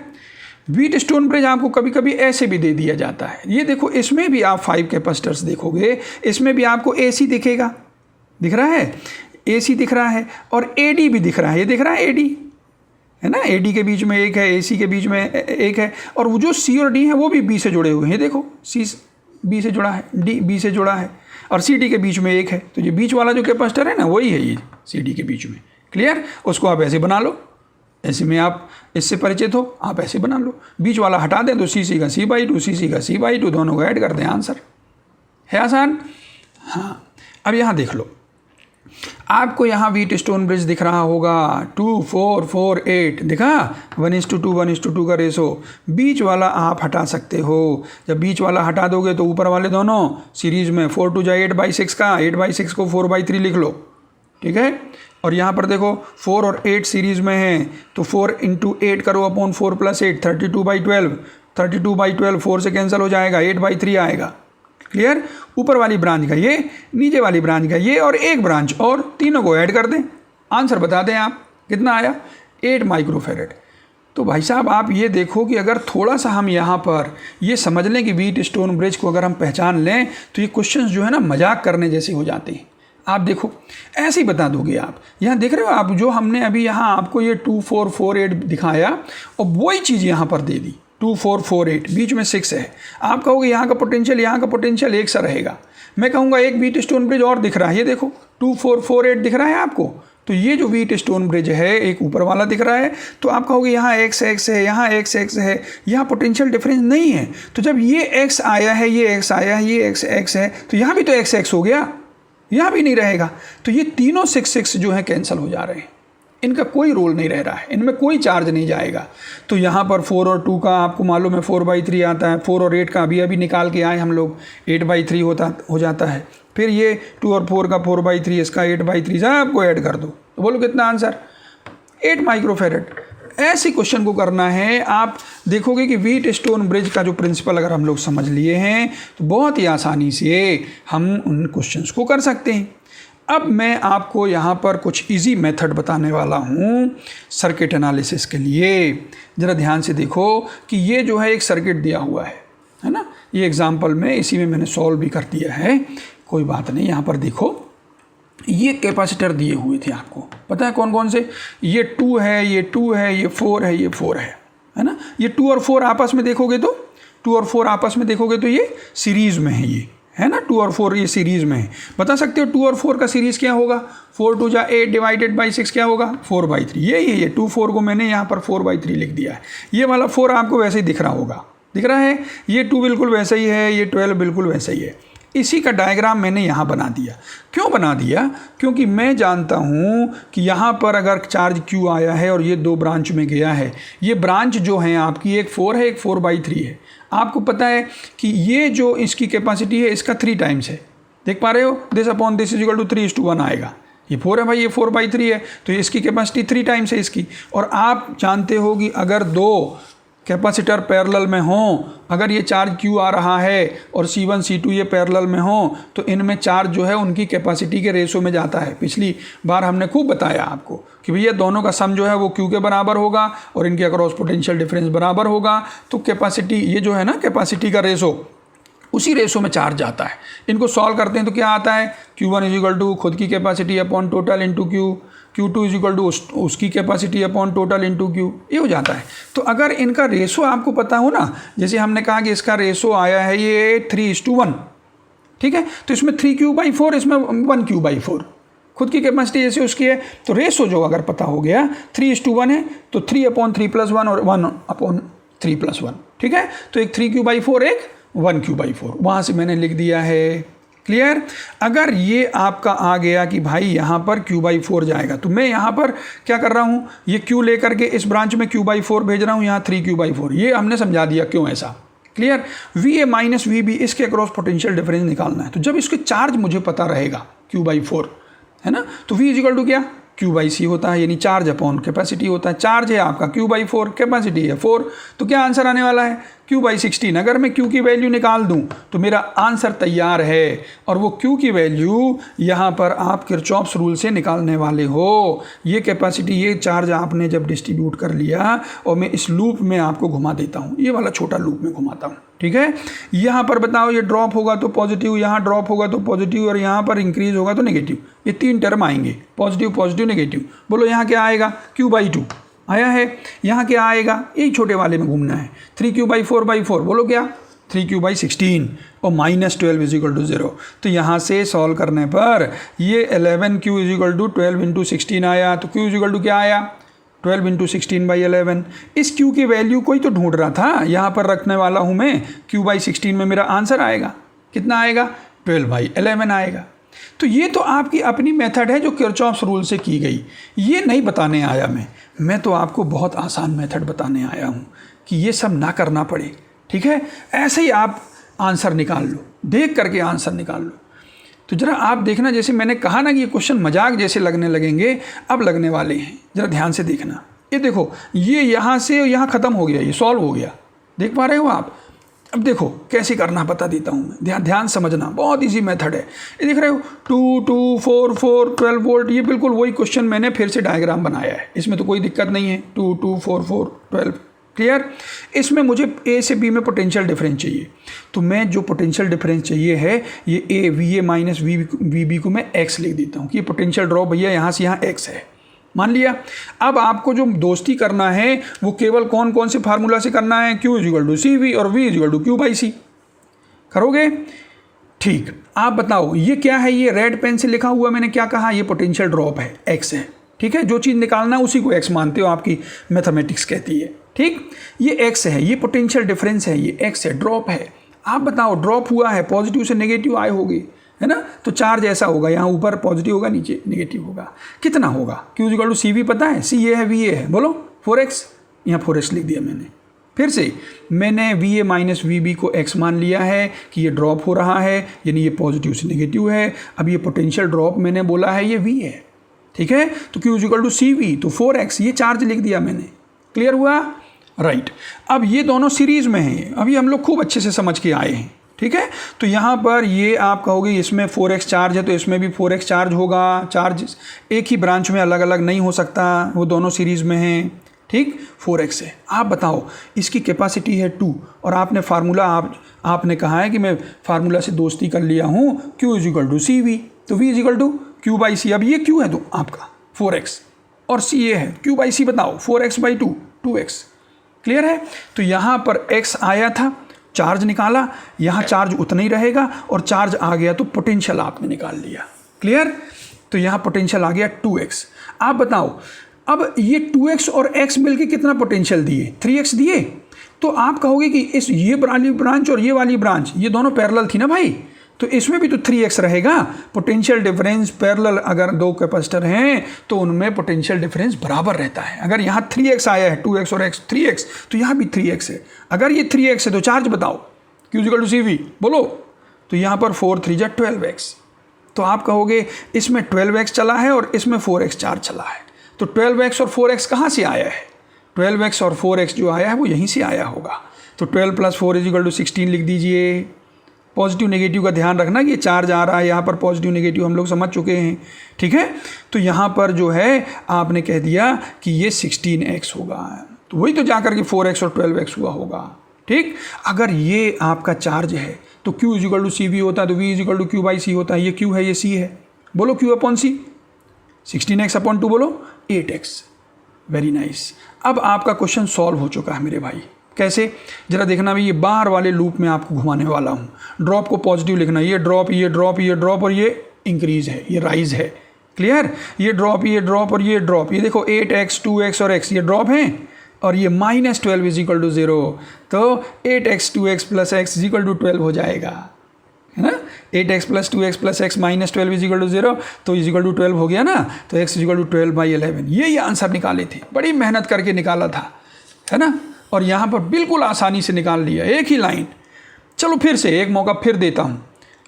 Wheat stone bridge आपको कभी कभी ऐसे भी दे दिया जाता है। ये देखो, इसमें भी आप 5 कैपेसिटर्स देखोगे, इसमें भी आपको AC दिखेगा, दिख रहा है, AC दिख रहा है, और AD भी दिख रहा है। ये दिख रहा है AD, है ना, AD के बीच में एक है, AC के बीच में एक है, और वो जो C और D है वो भी B से जुड़े हुए हैं। देखो, C B से जुड़ा है, D B से जुड़ा है, और CD के बीच में एक है। तो ये बीच वाला जो कैपेसिटर है ना, वही है ये CD के बीच में। क्लियर? उसको आप ऐसे बना लो, ऐसे में आप इससे परिचित हो, आप ऐसे बना लो। बीच वाला हटा दें तो CC का C/2, CC का C/2, दोनों को ऐड कर दें, आंसर है। आसान? हाँ, अब यहाँ देख लो, आपको यहाँ व्हीट स्टोन ब्रिज दिख रहा होगा, 2 4 4 8 दिखा, 1:2 1:2 का रेशो। बीच वाला आप हटा सकते हो। जब बीच वाला हटा दोगे तो ऊपर वाले दोनों सीरीज में 4 2 8/6 का, 8/6 को 4/3 लिख लो, ठीक है। और यहाँ पर देखो 4 और 8 सीरीज़ में हैं, तो 4 × 8 करो अपॉन 4 + 8, 32/12, 32/12 4 से कैंसिल हो जाएगा, 8/3 आएगा। क्लियर? ऊपर वाली ब्रांच का ये, नीचे वाली ब्रांच का ये, और एक ब्रांच, और तीनों को ऐड कर दें, आंसर बता दें आप कितना आया, 8 माइक्रोफेरेड। तो भाई साहब, आप ये देखो कि अगर थोड़ा सा हम यहाँ पर ये समझ लें कि व्हीट स्टोन ब्रिज को अगर हम पहचान लें तो ये क्वेश्चंस जो है ना मजाक करने जैसे हो जाते हैं। आप देखो, ऐसे ही बता दोगे आप। यहाँ देख रहे हो आप, जो हमने अभी यहाँ आपको ये 2 4 4 8 दिखाया, और वही चीज़ यहाँ पर दे दी, 2 4 4 8, बीच में 6 है। आप कहोगे यहाँ का पोटेंशियल एक सा रहेगा। मैं कहूँगा एक व्हीट स्टोन ब्रिज और दिख रहा है, ये देखो 2 4 4 8 दिख रहा है आपको। तो ये जो व्हीट स्टोन ब्रिज है, एक ऊपर वाला दिख रहा है, तो आप कहोगे यहाँ x है, यहाँ x है, यहाँ पोटेंशियल डिफरेंस नहीं है। तो जब ये x आया है, ये x आया है, ये x है, तो यहाँ भी तो x हो गया, यहाँ भी नहीं रहेगा। तो ये तीनों 6 6 जो है कैंसिल हो जा रहे हैं। इनका कोई रोल नहीं रह रहा है, इनमें कोई चार्ज नहीं जाएगा। तो यहाँ पर 4 और 2 का आपको मालूम है 4/3 आता है, 4 और 8 का अभी अभी निकाल के आए हम लोग, 8/3 हो जाता है। फिर ये 2 और 4 का 4/3, इसका 8/3 सबको ऐड कर दो, तो बोलो कितना आंसर, 8 माइक्रोफेरेड। ऐसे क्वेश्चन को करना है। आप देखोगे कि व्हीटस्टोन ब्रिज का जो प्रिंसिपल अगर हम लोग समझ लिए हैं तो बहुत ही आसानी से हम उन क्वेश्चंस को कर सकते हैं। अब मैं आपको यहाँ पर कुछ इजी मेथड बताने वाला हूँ सर्किट एनालिसिस के लिए। ज़रा ध्यान से देखो कि ये जो है एक सर्किट दिया हुआ है ना, ये एग्जाम्पल में इसी में मैंने सॉल्व भी कर दिया है, कोई बात नहीं। यहाँ पर देखो ये कैपेसिटर दिए हुए थे, आपको पता है कौन कौन से, ये 2 है, ये 2 है, ये 4 है, ये 4 है ना। ये 2 और 4 आपस में देखोगे तो 2 और 4 आपस में देखोगे तो ये सीरीज़ में है, ये है ना, 2 और 4 ये सीरीज़ में है। बता सकते हो 2 और 4 का सीरीज़ क्या होगा, 4 2 जा 8 डिवाइडेड बाई 6 क्या होगा, 4/3। ये 2 4 को मैंने यहाँ पर 4/3 लिख दिया है। ये वाला 4 आपको वैसे ही दिख रहा होगा, दिख रहा है, ये 2 बिल्कुल वैसा ही है, ये 12 बिल्कुल वैसा ही है। इसी का डायग्राम मैंने यहाँ बना दिया। क्यों बना दिया, क्योंकि मैं जानता हूँ कि यहाँ पर अगर चार्ज Q आया है और ये 2 ब्रांच में गया है, ये ब्रांच जो है आपकी एक 4 है, एक 4/3 है। आपको पता है कि ये जो इसकी कैपेसिटी है इसका 3 टाइम्स है, देख पा रहे हो, this upon this is equal to 3:1 आएगा। ये 4 है भाई, ये 4/3 है, तो इसकी कैपेसिटी 3 टाइम्स है इसकी। और आप जानते हो कि अगर 2 कैपेसिटर पैरेलल में हों, अगर ये चार्ज Q आ रहा है और C1 C2 ये पैरेलल में हों, तो इनमें चार्ज जो है उनकी कैपेसिटी के रेशो में जाता है। पिछली बार हमने खूब बताया आपको कि भैया दोनों का सम जो है वो Q के बराबर होगा और इनके अक्रॉस पोटेंशियल डिफरेंस बराबर होगा। तो कैपेसिटी ये जो है ना, कैपेसिटी का रेशो, उसी रेशो में चार्ज आता है। इनको सॉल्व करते हैं तो क्या आता है, Q1 इज इक्वल टू खुद की capacity upon total into Q2 is equal to उसकी capacity upon total into Q, ये हो जाता है। तो अगर इनका रेशो आपको पता हो ना, जैसे हमने कहा कि इसका रेशो आया है ये 3:1, ठीक है, तो इसमें 3Q/4, इसमें 1Q/4, खुद की कैपेसिटी जैसे उसकी है। तो रेशो जो अगर पता हो गया 3:1 है तो 3/3+1 और 1/3+1, ठीक है। तो एक 3Q/4, एक 1Q/4, वहाँ से मैंने लिख दिया है। क्लियर। अगर ये आपका आ गया कि भाई यहाँ पर Q/4 जाएगा, तो मैं यहाँ पर क्या कर रहा हूँ, ये Q लेकर के इस ब्रांच में Q/4 भेज रहा हूँ, यहाँ 3Q/4। ये हमने समझा दिया क्यों ऐसा। क्लियर। VA माइनस VB इसके अक्रॉस पोटेंशियल डिफरेंस निकालना है। तो जब इसके चार्ज मुझे पता रहेगा Q/4, है ना, तो V इज इक्वल टू क्या, Q/C होता है, यानी चार्ज अपॉन कैपेसिटी होता है। चार्ज है आपका Q/4, कैपेसिटी है 4, तो क्या आंसर आने वाला है Q/16। अगर मैं Q की वैल्यू निकाल दूं तो मेरा आंसर तैयार है। और वो Q की वैल्यू यहाँ पर आप किरचॉफ्स रूल से निकालने वाले हो। ये कैपेसिटी, ये चार्ज आपने जब डिस्ट्रीब्यूट कर लिया, और मैं इस लूप में आपको घुमा देता हूँ, ये वाला छोटा लूप में घुमाता हूँ, ठीक है। यहाँ पर बताओ, ये ड्रॉप होगा तो पॉजिटिव, यहाँ ड्रॉप होगा तो पॉजिटिव, और यहाँ पर इंक्रीज होगा तो नेगेटिव। ये 3 टर्म आएंगे, पॉजिटिव पॉजिटिव नेगेटिव। बोलो यहाँ क्या आएगा, Q/2 आया है। यहाँ क्या आएगा, यही छोटे वाले में घूमना है, 3Q/4/4। बोलो क्या, 3Q/16 और -12 इज इक्वल टू 0। तो यहाँ से सॉल्व करने पर ये 11Q इज इक्वल टू 12 × 16 आया। तो Q इज इक्वल टू क्या आया, 12 × 16/11। इस Q की वैल्यू कोई तो ढूंढ रहा था, यहाँ पर रखने वाला हूँ मैं। Q/16 में मेरा आंसर आएगा, कितना आएगा, 12/11 आएगा। तो ये तो आपकी अपनी मेथड है जो किरचॉफ्स रूल से की गई। ये नहीं बताने आया मैं तो आपको बहुत आसान मेथड बताने आया हूँ कि ये सब ना करना पड़े, ठीक है। ऐसे ही आप आंसर निकाल लो, देख करके आंसर निकाल लो। तो ज़रा आप देखना, जैसे मैंने कहा ना कि ये क्वेश्चन मजाक जैसे लगने लगेंगे, अब लगने वाले हैं, ज़रा ध्यान से देखना। ये देखो, ये यहाँ से यहाँ ख़त्म हो गया, ये सॉल्व हो गया, देख पा रहे हो आप। अब देखो कैसे करना बता देता हूँ मैं, ध्यान समझना, बहुत इजी मेथड है। ये देख रहे हो 2 2 4 4 12 वोल्ट, ये बिल्कुल वही क्वेश्चन मैंने फिर से डायग्राम बनाया है, इसमें तो कोई दिक्कत नहीं है। 2 2 4 4 12, क्लियर। इसमें मुझे A से B में पोटेंशियल डिफरेंस चाहिए, तो मैं जो पोटेंशियल डिफरेंस चाहिए है ये A VA माइनस VB को मैं X लिख देता हूँ कि ये पोटेंशियल ड्रॉप भैया यहाँ से यहाँ X है, मान लिया। अब आपको जो दोस्ती करना है वो केवल कौन कौन से फार्मूला से करना है, Q is equal to CV और V is equal to Q/C करोगे। ठीक, आप बताओ ये क्या है, ये रेड पेन से लिखा हुआ मैंने क्या कहा, ये पोटेंशियल ड्रॉप है, X है, ठीक है। जो चीज़ निकालना है उसी को X मानते हो, आपकी मैथमेटिक्स कहती है, ठीक। ये X है, ये पोटेंशियल डिफरेंस है, ये X है, ड्रॉप है। आप बताओ ड्रॉप हुआ है, पॉजिटिव से नेगेटिव आए होगे, है ना। तो चार्ज ऐसा होगा, यहाँ ऊपर पॉजिटिव होगा, नीचे नेगेटिव होगा। कितना होगा? Q equal to C V पता है, सी ये है, वी ए है, बोलो 4x, यहाँ 4x लिख दिया मैंने। फिर से मैंने V A minus V B को x मान लिया है कि ये ड्रॉप हो रहा है, यानी ये पॉजिटिव से नेगेटिव है। अब ये पोटेंशियल ड्रॉप मैंने बोला है ये v है, ठीक है। तो Q equal to C V, तो 4x ये चार्ज लिख दिया मैंने। क्लियर हुआ? राइट। अब ये दोनों सीरीज में हैं, अभी हम लोग खूब अच्छे से समझ के आए हैं, ठीक है। तो यहाँ पर ये आप कहोगे इसमें 4x चार्ज है तो इसमें भी 4x चार्ज होगा। चार्ज एक ही ब्रांच में अलग अलग नहीं हो सकता, वो दोनों सीरीज़ में हैं, ठीक। 4x है। आप बताओ इसकी कैपेसिटी है 2 और आपने फार्मूला आपने कहा है कि मैं फार्मूला से दोस्ती कर लिया हूँ, Q is equal to C V, तो V is equal to Q by C. अब ये Q है तो आपका 4x और C ये है, Q बाई सी बताओ 4x बाई 2, 2x। क्लियर है? तो यहाँ पर x आया था, चार्ज निकाला, यहाँ चार्ज उतना ही रहेगा और चार्ज आ गया तो पोटेंशियल आपने निकाल लिया। क्लियर? तो यहाँ पोटेंशियल आ गया 2x। आप बताओ अब ये 2x और x मिलके कितना पोटेंशियल दिए? 3x दिए। तो आप कहोगे कि इस ये वाली ब्रांच और ये वाली ब्रांच ये दोनों पैरेलल थी ना भाई, तो इसमें भी तो 3x रहेगा। पोटेंशियल डिफरेंस पैरेलल अगर दो कैपेसिटर हैं तो उनमें पोटेंशियल डिफरेंस बराबर रहता है। अगर यहाँ 3x आया है, 2x और x 3x, तो यहाँ भी 3x है। अगर ये 3x है तो चार्ज बताओ, Q equal to C V बोलो। तो यहाँ पर 4 3 जा 12x। तो आप कहोगे इसमें 12x चला है और इसमें 4x चार्ज चला है, तो 12x और 4x कहाँ से आया है? 12x और 4x जो आया है वो यहीं से आया होगा। तो 12 प्लस 4 इज इक्वल टू 16 लिख दीजिए। पॉजिटिव नेगेटिव का ध्यान रखना कि ये चार्ज आ रहा है, यहाँ पर पॉजिटिव नेगेटिव हम लोग समझ चुके हैं, ठीक है। तो यहाँ पर जो है आपने कह दिया कि ये 16x होगा, तो वही तो जाकर के 4x और 12x हुआ होगा, ठीक। अगर ये आपका चार्ज है तो Q is equal to C V होता है, तो V is equal to Q by C होता है। ये Q है, ये C है, बोलो Q upon C, 16x upon 2 बोलो 8x। Very nice. अब आपका क्वेश्चन सॉल्व हो चुका है मेरे भाई। कैसे? जरा देखना भी, ये बाहर वाले लूप में आपको घुमाने वाला हूँ। ड्रॉप को पॉजिटिव लिखना, ये ड्रॉप, ये ड्रॉप, ये ड्रॉप और ये इंक्रीज है, ये राइज है। क्लियर? ये ड्रॉप, ये ड्रॉप और ये ड्रॉप, ये देखो 8x 2x और x ये ड्रॉप हैं और ये -12 इज इक्वल टू 0, तो 8x 2x plus x is equal to 12 हो जाएगा, है ना। 8x plus 2x plus x -12 is equal to 0, तो इज इक्वल टू 12 हो गया ना। तो x इज इक्वल टू 12/11। ये आंसर निकाले थे, बड़ी मेहनत करके निकाला था, है ना। और यहाँ पर बिल्कुल आसानी से निकाल लिया, एक ही लाइन। चलो फिर से एक मौका फिर देता हूँ,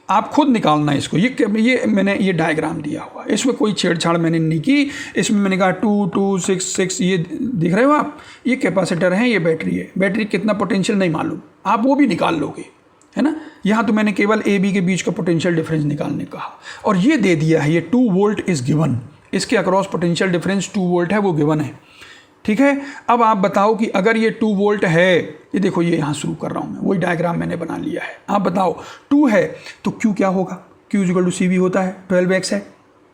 आप खुद निकालना इसको। ये मैंने ये डायग्राम दिया हुआ, इसमें कोई छेड़छाड़ मैंने नहीं की। इसमें मैंने कहा 2 2 6 6, ये दिख रहे हो आप, ये कैपेसिटर है, ये बैटरी है। बैटरी कितना पोटेंशियल नहीं मालूम, आप वो भी निकाल लोगे, है ना। यहाँ तो मैंने केवल ए बी के बीच का पोटेंशियल डिफरेंस निकालने कहा और ये दे दिया है, ये 2 वोल्ट इज़ गिवन, इसके अक्रॉस पोटेंशियल डिफरेंस 2 वोल्ट है, वो गिवन है, ठीक है। अब आप बताओ कि अगर ये 2 वोल्ट है, ये देखो ये यहाँ शुरू कर रहा हूँ मैं, वही डायग्राम मैंने बना लिया है। आप बताओ 2 है तो Q क्या होगा? Q equal to C V होता है, 12x है,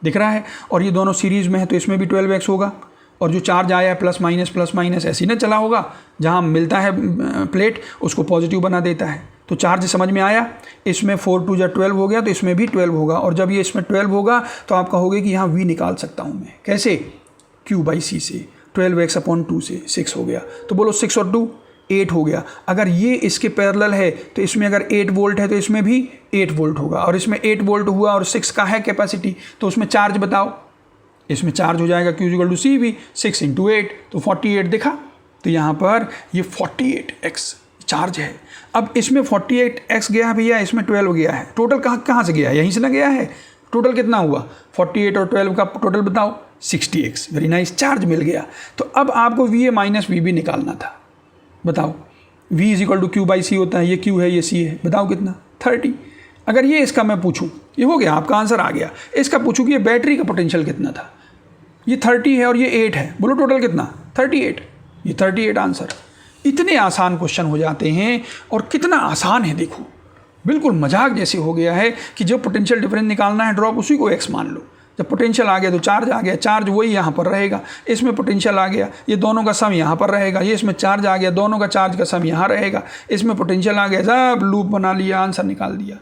दिख रहा है। और ये दोनों सीरीज़ में है तो इसमें भी 12x होगा। और जो चार्ज आया है प्लस माइनस ऐसे ही ना चला होगा, जहाँ मिलता है प्लेट उसको पॉजिटिव बना देता है। तो चार्ज समझ में आया, इसमें 4 2 जा 12 हो गया, तो इसमें भी 12 होगा। और जब ये इसमें 12 होगा तो आप कहोगे कि यहाँ V निकाल सकता हूँ मैं, कैसे? Q बाई सी से 12x अपॉन 2 से 6 हो गया, तो बोलो 6 और 2 8 हो गया। अगर ये इसके पैरेलल है तो इसमें अगर 8 वोल्ट है तो इसमें भी 8 वोल्ट होगा, और इसमें 8 वोल्ट हुआ और 6 का है कैपेसिटी, तो उसमें चार्ज बताओ। इसमें चार्ज हो जाएगा Q equal to C V, 6 × 8 तो 48 दिखा। तो यहाँ पर ये 48x चार्ज है। अब इसमें 48x गया भैया, इसमें 12 गया है, टोटल कहाँ से गया है? यहीं से ना गया है। टोटल कितना हुआ? 48 और 12 का टोटल बताओ, 60x। वेरी नाइस, चार्ज मिल गया। तो अब आपको VA माइनस VB निकालना था। बताओ, V is equal to Q by C होता है, ये Q है, ये C है, बताओ कितना? 30। अगर ये इसका मैं पूछूं, ये हो गया, आपका आंसर आ गया। इसका पूछूं कि ये बैटरी का पोटेंशियल कितना था, ये 30 है और ये 8 है, बोलो टोटल कितना? 38। ये 38 आंसर। इतने आसान क्वेश्चन हो जाते हैं और कितना आसान है देखो, बिल्कुल मजाक जैसे हो गया है कि जो पोटेंशियल डिफरेंस निकालना है ड्रॉप, उसी को x मान लो। जब पोटेंशियल आ गया तो चार्ज आ गया, चार्ज वही यहाँ पर रहेगा, इसमें पोटेंशियल आ गया, ये दोनों का सम यहाँ पर रहेगा, ये इसमें चार्ज आ गया, दोनों का चार्ज का सम यहाँ रहेगा, इसमें पोटेंशियल आ गया, सब लूप बना लिया, आंसर निकाल दिया।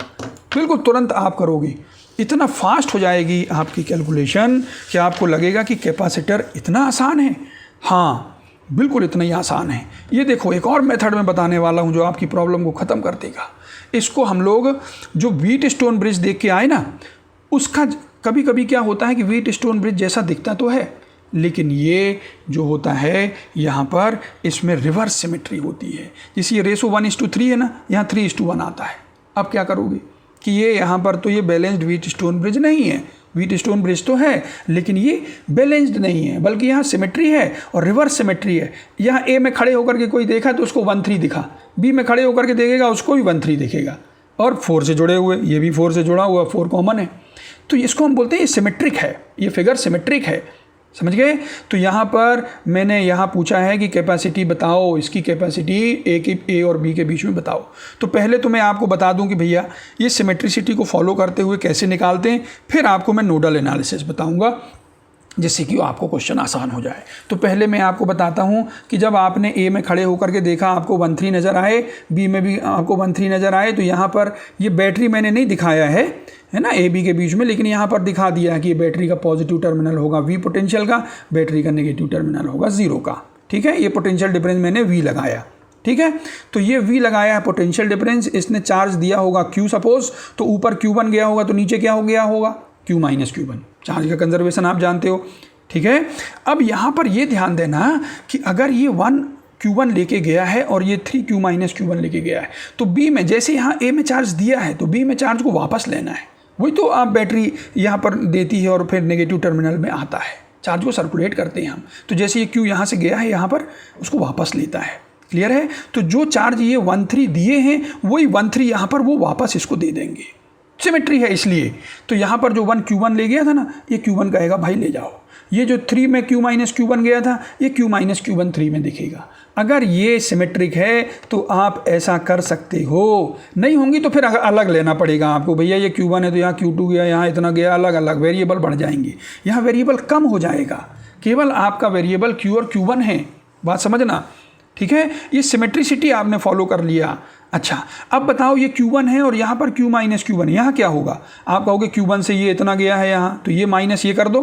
बिल्कुल तुरंत आप करोगे, इतना फास्ट हो जाएगी आपकी कैलकुलेशन कि आपको लगेगा कि कैपेसिटर इतना आसान है। हाँ, बिल्कुल इतना ही आसान है। ये देखो एक और मेथड में बताने वाला हूँ जो आपकी प्रॉब्लम को ख़त्म कर देगा। इसको हम लोग जो व्हीटस्टोन ब्रिज देख के आए ना, उसका कभी कभी क्या होता है कि व्हीटस्टोन ब्रिज जैसा दिखता तो है, लेकिन ये जो होता है यहाँ पर इसमें रिवर्स सिमेट्री होती है। जैसे ये रेशो 1:3 है ना, यहाँ 3:1 आता है। अब क्या करोगे कि ये यहाँ पर तो ये बैलेंस्ड व्हीटस्टोन ब्रिज नहीं है, व्हीटस्टोन ब्रिज तो है लेकिन ये बैलेंस्ड नहीं है, बल्कि यहाँ सिमेट्री है और रिवर्स सिमेट्री है। यहाँ ए में खड़े होकर के कोई देखा तो उसको 1:3 दिखा, बी में खड़े होकर के देखेगा उसको भी 1:3 दिखेगा, और 4 से जुड़े हुए, ये भी 4 से जुड़ा हुआ, 4 कॉमन है। तो इसको हम बोलते हैं ये सिमेट्रिक है, ये फिगर सिमेट्रिक है, समझ गए। तो यहाँ पर मैंने यहाँ पूछा है कि कैपेसिटी बताओ, इसकी कैपेसिटी ए और बी के बीच में बताओ। तो पहले तो मैं आपको बता दूं कि भैया ये सिमेट्रिसिटी को फॉलो करते हुए कैसे निकालते हैं, फिर आपको मैं नोडल एनालिसिस बताऊंगा जिससे कि आपको क्वेश्चन आसान हो जाए। तो पहले मैं आपको बताता हूँ कि जब आपने ए में खड़े होकर के देखा आपको 1:3 नज़र आए, बी में भी आपको 1:3 नज़र आए, तो यहाँ पर ये बैटरी मैंने नहीं दिखाया है ना ए बी के बीच में, लेकिन यहाँ पर दिखा दिया है कि ये बैटरी का पॉजिटिव टर्मिनल होगा वी पोटेंशियल का, बैटरी का नेगेटिव टर्मिनल होगा 0 का। ठीक है, ये पोटेंशियल डिफरेंस मैंने वी लगाया। ठीक है, तो ये वी लगाया है पोटेंशियल डिफरेंस, इसने चार्ज दिया होगा Q सपोज, तो ऊपर Q1 गया होगा तो नीचे क्या हो गया होगा Q माइनस Q1। चार्ज का कंजर्वेशन आप जानते हो। ठीक है, अब यहाँ पर ये ध्यान देना कि अगर ये 1 Q1 लेके गया है और ये 3 Q माइनस Q1 लेके गया है, तो B में जैसे यहाँ A में चार्ज दिया है तो B में चार्ज को वापस लेना है। वही तो आप बैटरी यहाँ पर देती है और फिर नेगेटिव टर्मिनल में आता है, चार्ज को सर्कुलेट करते हैं हम। तो जैसे ये Q यहाँ से गया है यहाँ पर, उसको वापस लेता है। क्लियर है। तो जो चार्ज ये 1,3 दिए हैं वही 1,3 यहाँ पर वो वापस इसको दे देंगे, सिमेट्री है इसलिए। तो यहाँ पर जो 1 Q1 ले गया था ना, ये Q1 कहेगा भाई ले जाओ। ये जो 3 में Q माइनस Q1 गया था, ये Q माइनस Q1 3 में दिखेगा। अगर ये सिमेट्रिक है तो आप ऐसा कर सकते हो, नहीं होंगी तो फिर अलग लेना पड़ेगा आपको। भैया ये Q1 है तो यहाँ Q2 गया, यहाँ इतना गया, अलग अलग वेरिएबल बढ़ जाएंगे, यहाँ वेरिएबल कम हो जाएगा। केवल आपका वेरिएबल Q और Q1 है, बात समझना। ठीक है, ये सिमेट्रिसिटी आपने फॉलो कर लिया। अच्छा, अब बताओ ये Q1 है और यहाँ पर Q माइनस Q1, यहाँ क्या होगा? आप कहोगे Q1 से ये इतना गया है यहाँ, तो ये माइनस ये कर दो,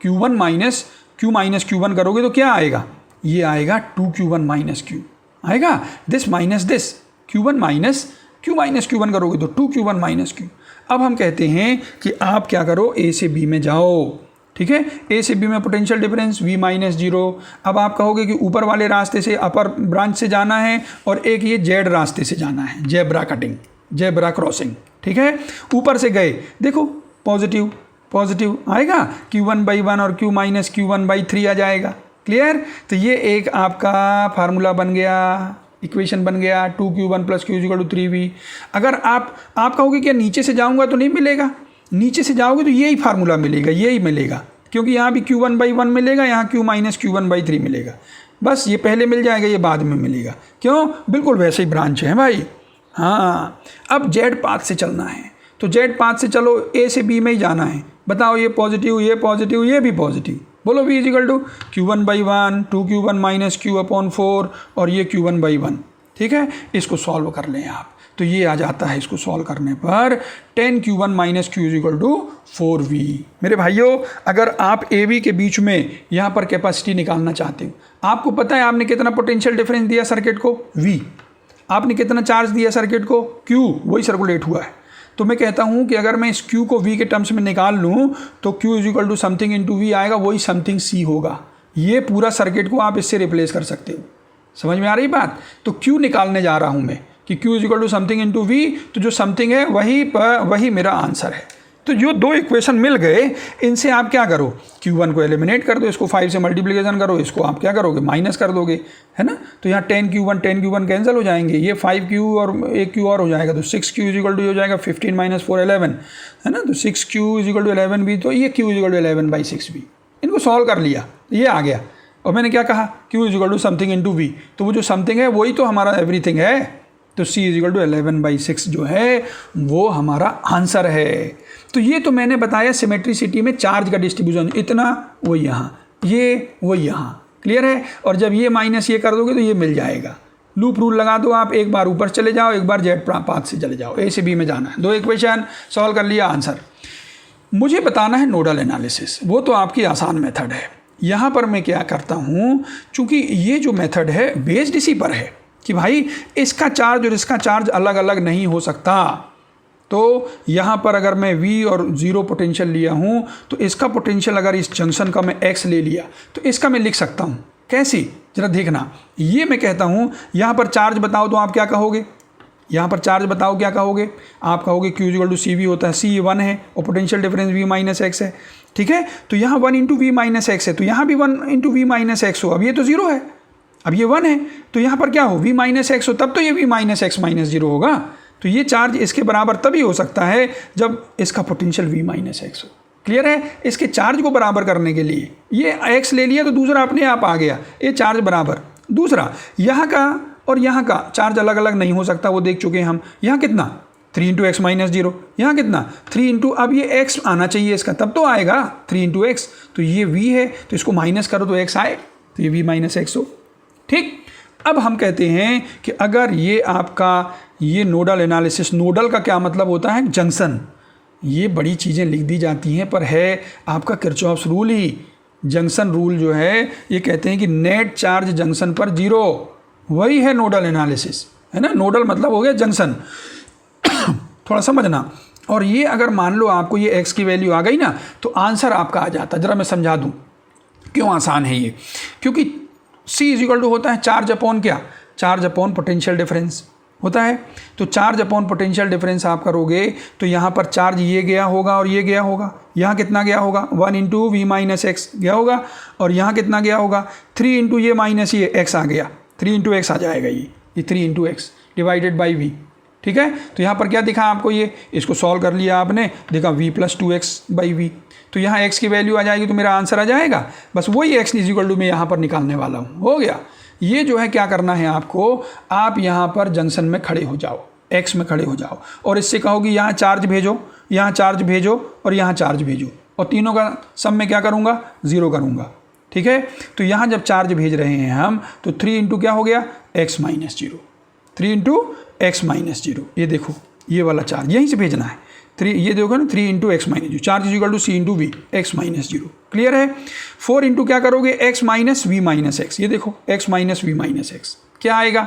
Q1 माइनस Q1 करोगे तो क्या आएगा? ये आएगा 2Q1 माइनस Q आएगा, this minus this, Q1 minus Q1 करोगे तो 2Q1 माइनस Q। अब हम कहते हैं कि आप क्या करो, A से B में जाओ। ठीक है, A से B में पोटेंशियल डिफरेंस V माइनस 0। अब आप कहोगे कि ऊपर वाले रास्ते से, अपर ब्रांच से जाना है और एक ये जेड रास्ते से जाना है, जेब्रा कटिंग, जेब्रा क्रॉसिंग। ठीक है, ऊपर से गए, देखो पॉजिटिव पॉजिटिव आएगा, Q1/1 और Q माइनस Q1/3 आ जाएगा। क्लियर। तो ये एक आपका फार्मूला बन गया, इक्वेशन बन गया 2Q1 + Q = 3V। अगर आप कहोगे कि नीचे से जाऊंगा तो नहीं मिलेगा, नीचे से जाओगे तो यही फार्मूला मिलेगा, यही मिलेगा, क्योंकि यहाँ भी Q1/1 मिलेगा, यहाँ Q माइनस Q1/3 मिलेगा। बस ये पहले मिल जाएगा, ये बाद में मिलेगा। क्यों? बिल्कुल वैसे ही ब्रांच है भाई। हाँ, अब जेड पाथ से चलना है, तो जेड पाथ से चलो, A से B में ही जाना है। बताओ ये पॉजिटिव, ये पॉजिटिव, ये भी पॉजिटिव, बोलो V = Q1/1 2Q1 - Q/4 और ये Q1/1। ठीक है, इसको सॉल्व कर लें आप, तो ये आ जाता है, इसको सॉल्व करने पर 10Q1 - Q = 4V। मेरे भाइयों, अगर आप AB के बीच में यहाँ पर कैपेसिटी निकालना चाहते हो, आपको पता है आपने कितना पोटेंशियल डिफरेंस दिया सर्किट को, V, आपने कितना चार्ज दिया सर्किट को, Q, वही सर्कुलेट हुआ है। तो मैं कहता हूँ कि अगर मैं इस Q को V के टर्म्स में निकाल लूँ तो Q = समथिंग × V आएगा, वही समथिंग C होगा। ये पूरा सर्किट को आप इससे रिप्लेस कर सकते हो। समझ में आ रही बात? तो Q निकालने जा रहा हूँ मैं कि Q = समथिंग × V, तो जो समथिंग है वही मेरा आंसर है। तो जो दो इक्वेशन मिल गए, इनसे आप क्या करो, Q1 को एलिमिनेट कर दो, इसको 5 से मल्टीप्लिकेशन करो, इसको आप क्या करोगे, माइनस कर दोगे, है ना। तो यहाँ 10Q1 कैंसिल हो जाएंगे, ये 5Q और एक Q और हो जाएगा, तो 6Q = हो जाएगा 15 - 4 11, है ना। तो 6Q = 11 भी, तो ये Q = 11/6 भी। इनको सॉल्व कर लिया, ये आ गया। और मैंने क्या कहा, Q = समथिंग × V, तो वो जो समथिंग है वही तो हमारा एवरीथिंग है। तो C = 11/6 जो है वो हमारा आंसर है। तो ये तो मैंने बताया सिमेट्रिसिटी में चार्ज का डिस्ट्रीब्यूशन, इतना वो यहाँ, ये वो यहाँ। क्लियर है। और जब ये माइनस ये कर दोगे तो ये मिल जाएगा। लूप रूल लगा दो आप, एक बार ऊपर चले जाओ, एक बार जेड पाथ से चले जाओ, A से B में जाना है। दो इक्वेशन सॉल्व कर लिया, आंसर। मुझे बताना है नोडल एनालिसिस, वो तो आपकी आसान मेथड है। यहाँ पर मैं क्या करता हूँ, चूँकि ये जो मेथड है बेस्ड इसी पर है कि भाई इसका चार्ज और इसका चार्ज अलग अलग नहीं हो सकता, तो यहाँ पर अगर मैं V और 0 पोटेंशियल लिया हूँ तो इसका पोटेंशियल अगर इस जंक्शन का मैं X ले लिया तो इसका मैं लिख सकता हूँ। कैसी, जरा देखना, ये मैं कहता हूँ यहाँ पर चार्ज बताओ तो आप क्या कहोगे, यहाँ पर चार्ज बताओ क्या कहोगे, आप कहोगे Q = CV होता है, C 1 है और पोटेंशियल डिफरेंस V - X है, ठीक है। तो यहाँ 1 × V - X है, तो यहाँ भी 1 × V - X हो, अब ये तो 0 है, अब ये 1 है, तो यहाँ पर क्या हो V - X हो, तब तो ये V - X - 0 होगा। तो ये चार्ज इसके बराबर तभी हो सकता है जब इसका पोटेंशियल V - X हो। क्लियर है। इसके चार्ज को बराबर करने के लिए ये x ले लिया तो दूसरा अपने आप आ गया, ये चार्ज बराबर। दूसरा यहाँ का और यहाँ का चार्ज अलग अलग नहीं हो सकता, वो देख चुके हैं हम। यहाँ कितना 3 × x - 0, यहाँ कितना 3 × अब ये x आना चाहिए इसका, तब तो आएगा 3 × x, तो ये v है तो इसको माइनस करो तो x आए, तो ये v - X हो। ठीक। अब हम कहते हैं कि अगर ये आपका ये नोडल एनालिसिस, नोडल का क्या मतलब होता है, जंक्शन। ये बड़ी चीज़ें लिख दी जाती हैं पर है आपका किरचॉफ्स रूल ही। जंक्शन रूल जो है ये कहते हैं कि नेट चार्ज जंक्शन पर 0, वही है नोडल एनालिसिस, है ना। नोडल मतलब हो गया जंक्शन। थोड़ा समझना। और ये अगर मान लो आपको ये x की वैल्यू आ गई ना तो आंसर आपका आ जाता। ज़रा मैं समझा दूँ क्यों आसान है ये, क्योंकि C = होता है चार्ज अपॉन क्या, चार्ज अपॉन पोटेंशियल डिफरेंस होता है। तो चार्ज अपॉन पोटेंशियल डिफरेंस आप करोगे तो यहाँ पर चार्ज ये गया होगा और ये गया होगा। यहाँ कितना गया होगा 1 × V - X गया होगा, और यहाँ कितना गया होगा 3 × ये माइनस ये x आ गया, 3 × x आ जाएगा ये 3 × x डिवाइडेड बाई v। ठीक है। तो यहाँ पर क्या दिखा आपको, ये इसको सॉल्व कर लिया आपने, देखा v + 2x/v। तो यहाँ x की वैल्यू आ जाएगी तो मेरा आंसर आ जाएगा। बस वही x = मैं यहाँ पर निकालने वाला हूँ, हो गया। ये जो है क्या करना है आपको, आप यहाँ पर जंक्शन में खड़े हो जाओ, x में खड़े हो जाओ और इससे कहो कि यहाँ चार्ज भेजो, यहाँ चार्ज भेजो और यहाँ चार्ज भेजो, और तीनों का सम में क्या करूँगा 0 करूँगा। ठीक है। तो यहाँ जब चार्ज भेज रहे हैं हम तो 3 × क्या हो गया x - 0, 3 × x - 0। ये देखो ये वाला चार्ज यहीं से भेजना है, 3 ये देखो ना 3 × x - 0, charge = C × v x - 0। Clear है। 4 × क्या करोगे x - v - x, ये देखो x - v - x क्या आएगा,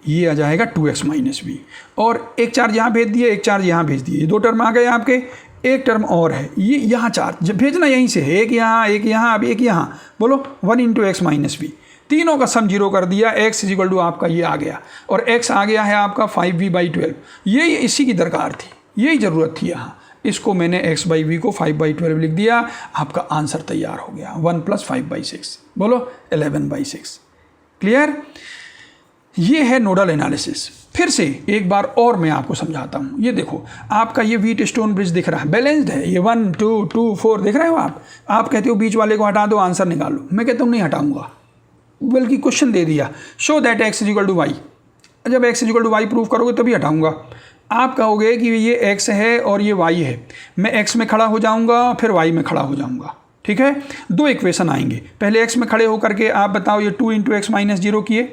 ये आ जाएगा 2x - v। और एक चार्ज यहाँ भेज दिए, एक चार्ज यहाँ भेज दिए, ये 2 टर्म आ गए आपके। एक टर्म और है, ये यहाँ चार्ज जब भेजना यहीं से है, एक यहाँ अब एक यहाँ, बोलो 1 × x - v। तीनों का सम 0 कर दिया, x = आपका ये आ गया, और x आ गया है आपका 5v/12। ये इसी की दरकार थी, यही ज़रूरत थी यहाँ। इसको मैंने x/v को 5/12 लिख दिया, आपका आंसर तैयार हो गया 1 + 5/6, बोलो 11/6। क्लियर। ये है नोडल एनालिसिस। फिर से एक बार और मैं आपको समझाता हूँ। ये देखो आपका ये व्हीटस्टोन ब्रिज दिख रहा है, बैलेंस्ड है, ये 1 2 2 4 दिख रहे हो आप कहते हो बीच वाले को हटा दो, आंसर निकालो। मैं कहता हूँ नहीं हटाऊंगा, बल्कि क्वेश्चन दे दिया शो दैट x = y। जब x = y प्रूव करोगे तभी हटाऊंगा। आप कहोगे कि ये x है और ये y है, मैं x में खड़ा हो जाऊंगा फिर y में खड़ा हो जाऊंगा। ठीक है। 2 इक्वेशन आएंगे, पहले x में खड़े होकर के आप बताओ ये 2 × x - 0 किए,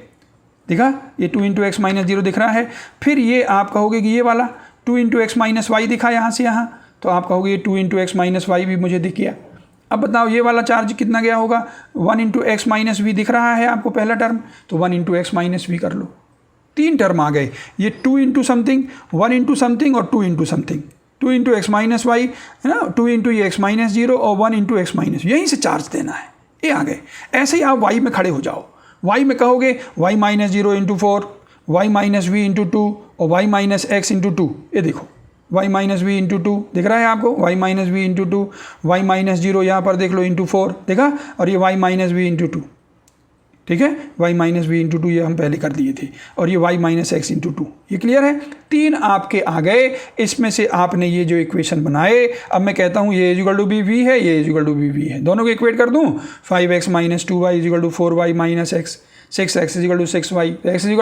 देखा ये 2 × x - 0 दिख रहा है। फिर ये आप कहोगे कि ये वाला 2 × x - y दिखा यहाँ से यहाँ, तो आप कहोगे ये 2 × x - y भी मुझे दिख गया। अब बताओ ये वाला चार्ज कितना गया होगा 1 × x - v दिख रहा है आपको पहला टर्म, तो 1 × x - v कर लो। 3 टर्म आ गए, ये 2 × समथिंग, 1 × समथिंग और 2 × समथिंग, 2 × x - y है ना, 2 × ये x - 0 और 1 × x - यहीं से चार्ज देना है, ये आ गए। ऐसे ही आप y में खड़े हो जाओ, y में कहोगे y - 0 × 4, y - v × 2 और y - x × 2। ये देखो y - v × 2 दिख रहा है आपको, y - v × 2, y - 0 यहाँ पर देख लो × 4 देखा, और ये y - v × 2। ठीक है, y - v × 2 ये हम पहले कर दिए थे, और ये y - x × 2। ये क्लियर है। 3 आपके आ गए, इसमें से आपने ये जो इक्वेशन बनाए। अब मैं कहता हूँ ये = v है, ये = v है, दोनों को इक्वेट कर दूँ। 5x - 2y = 4y - x, 6x = 6y, x =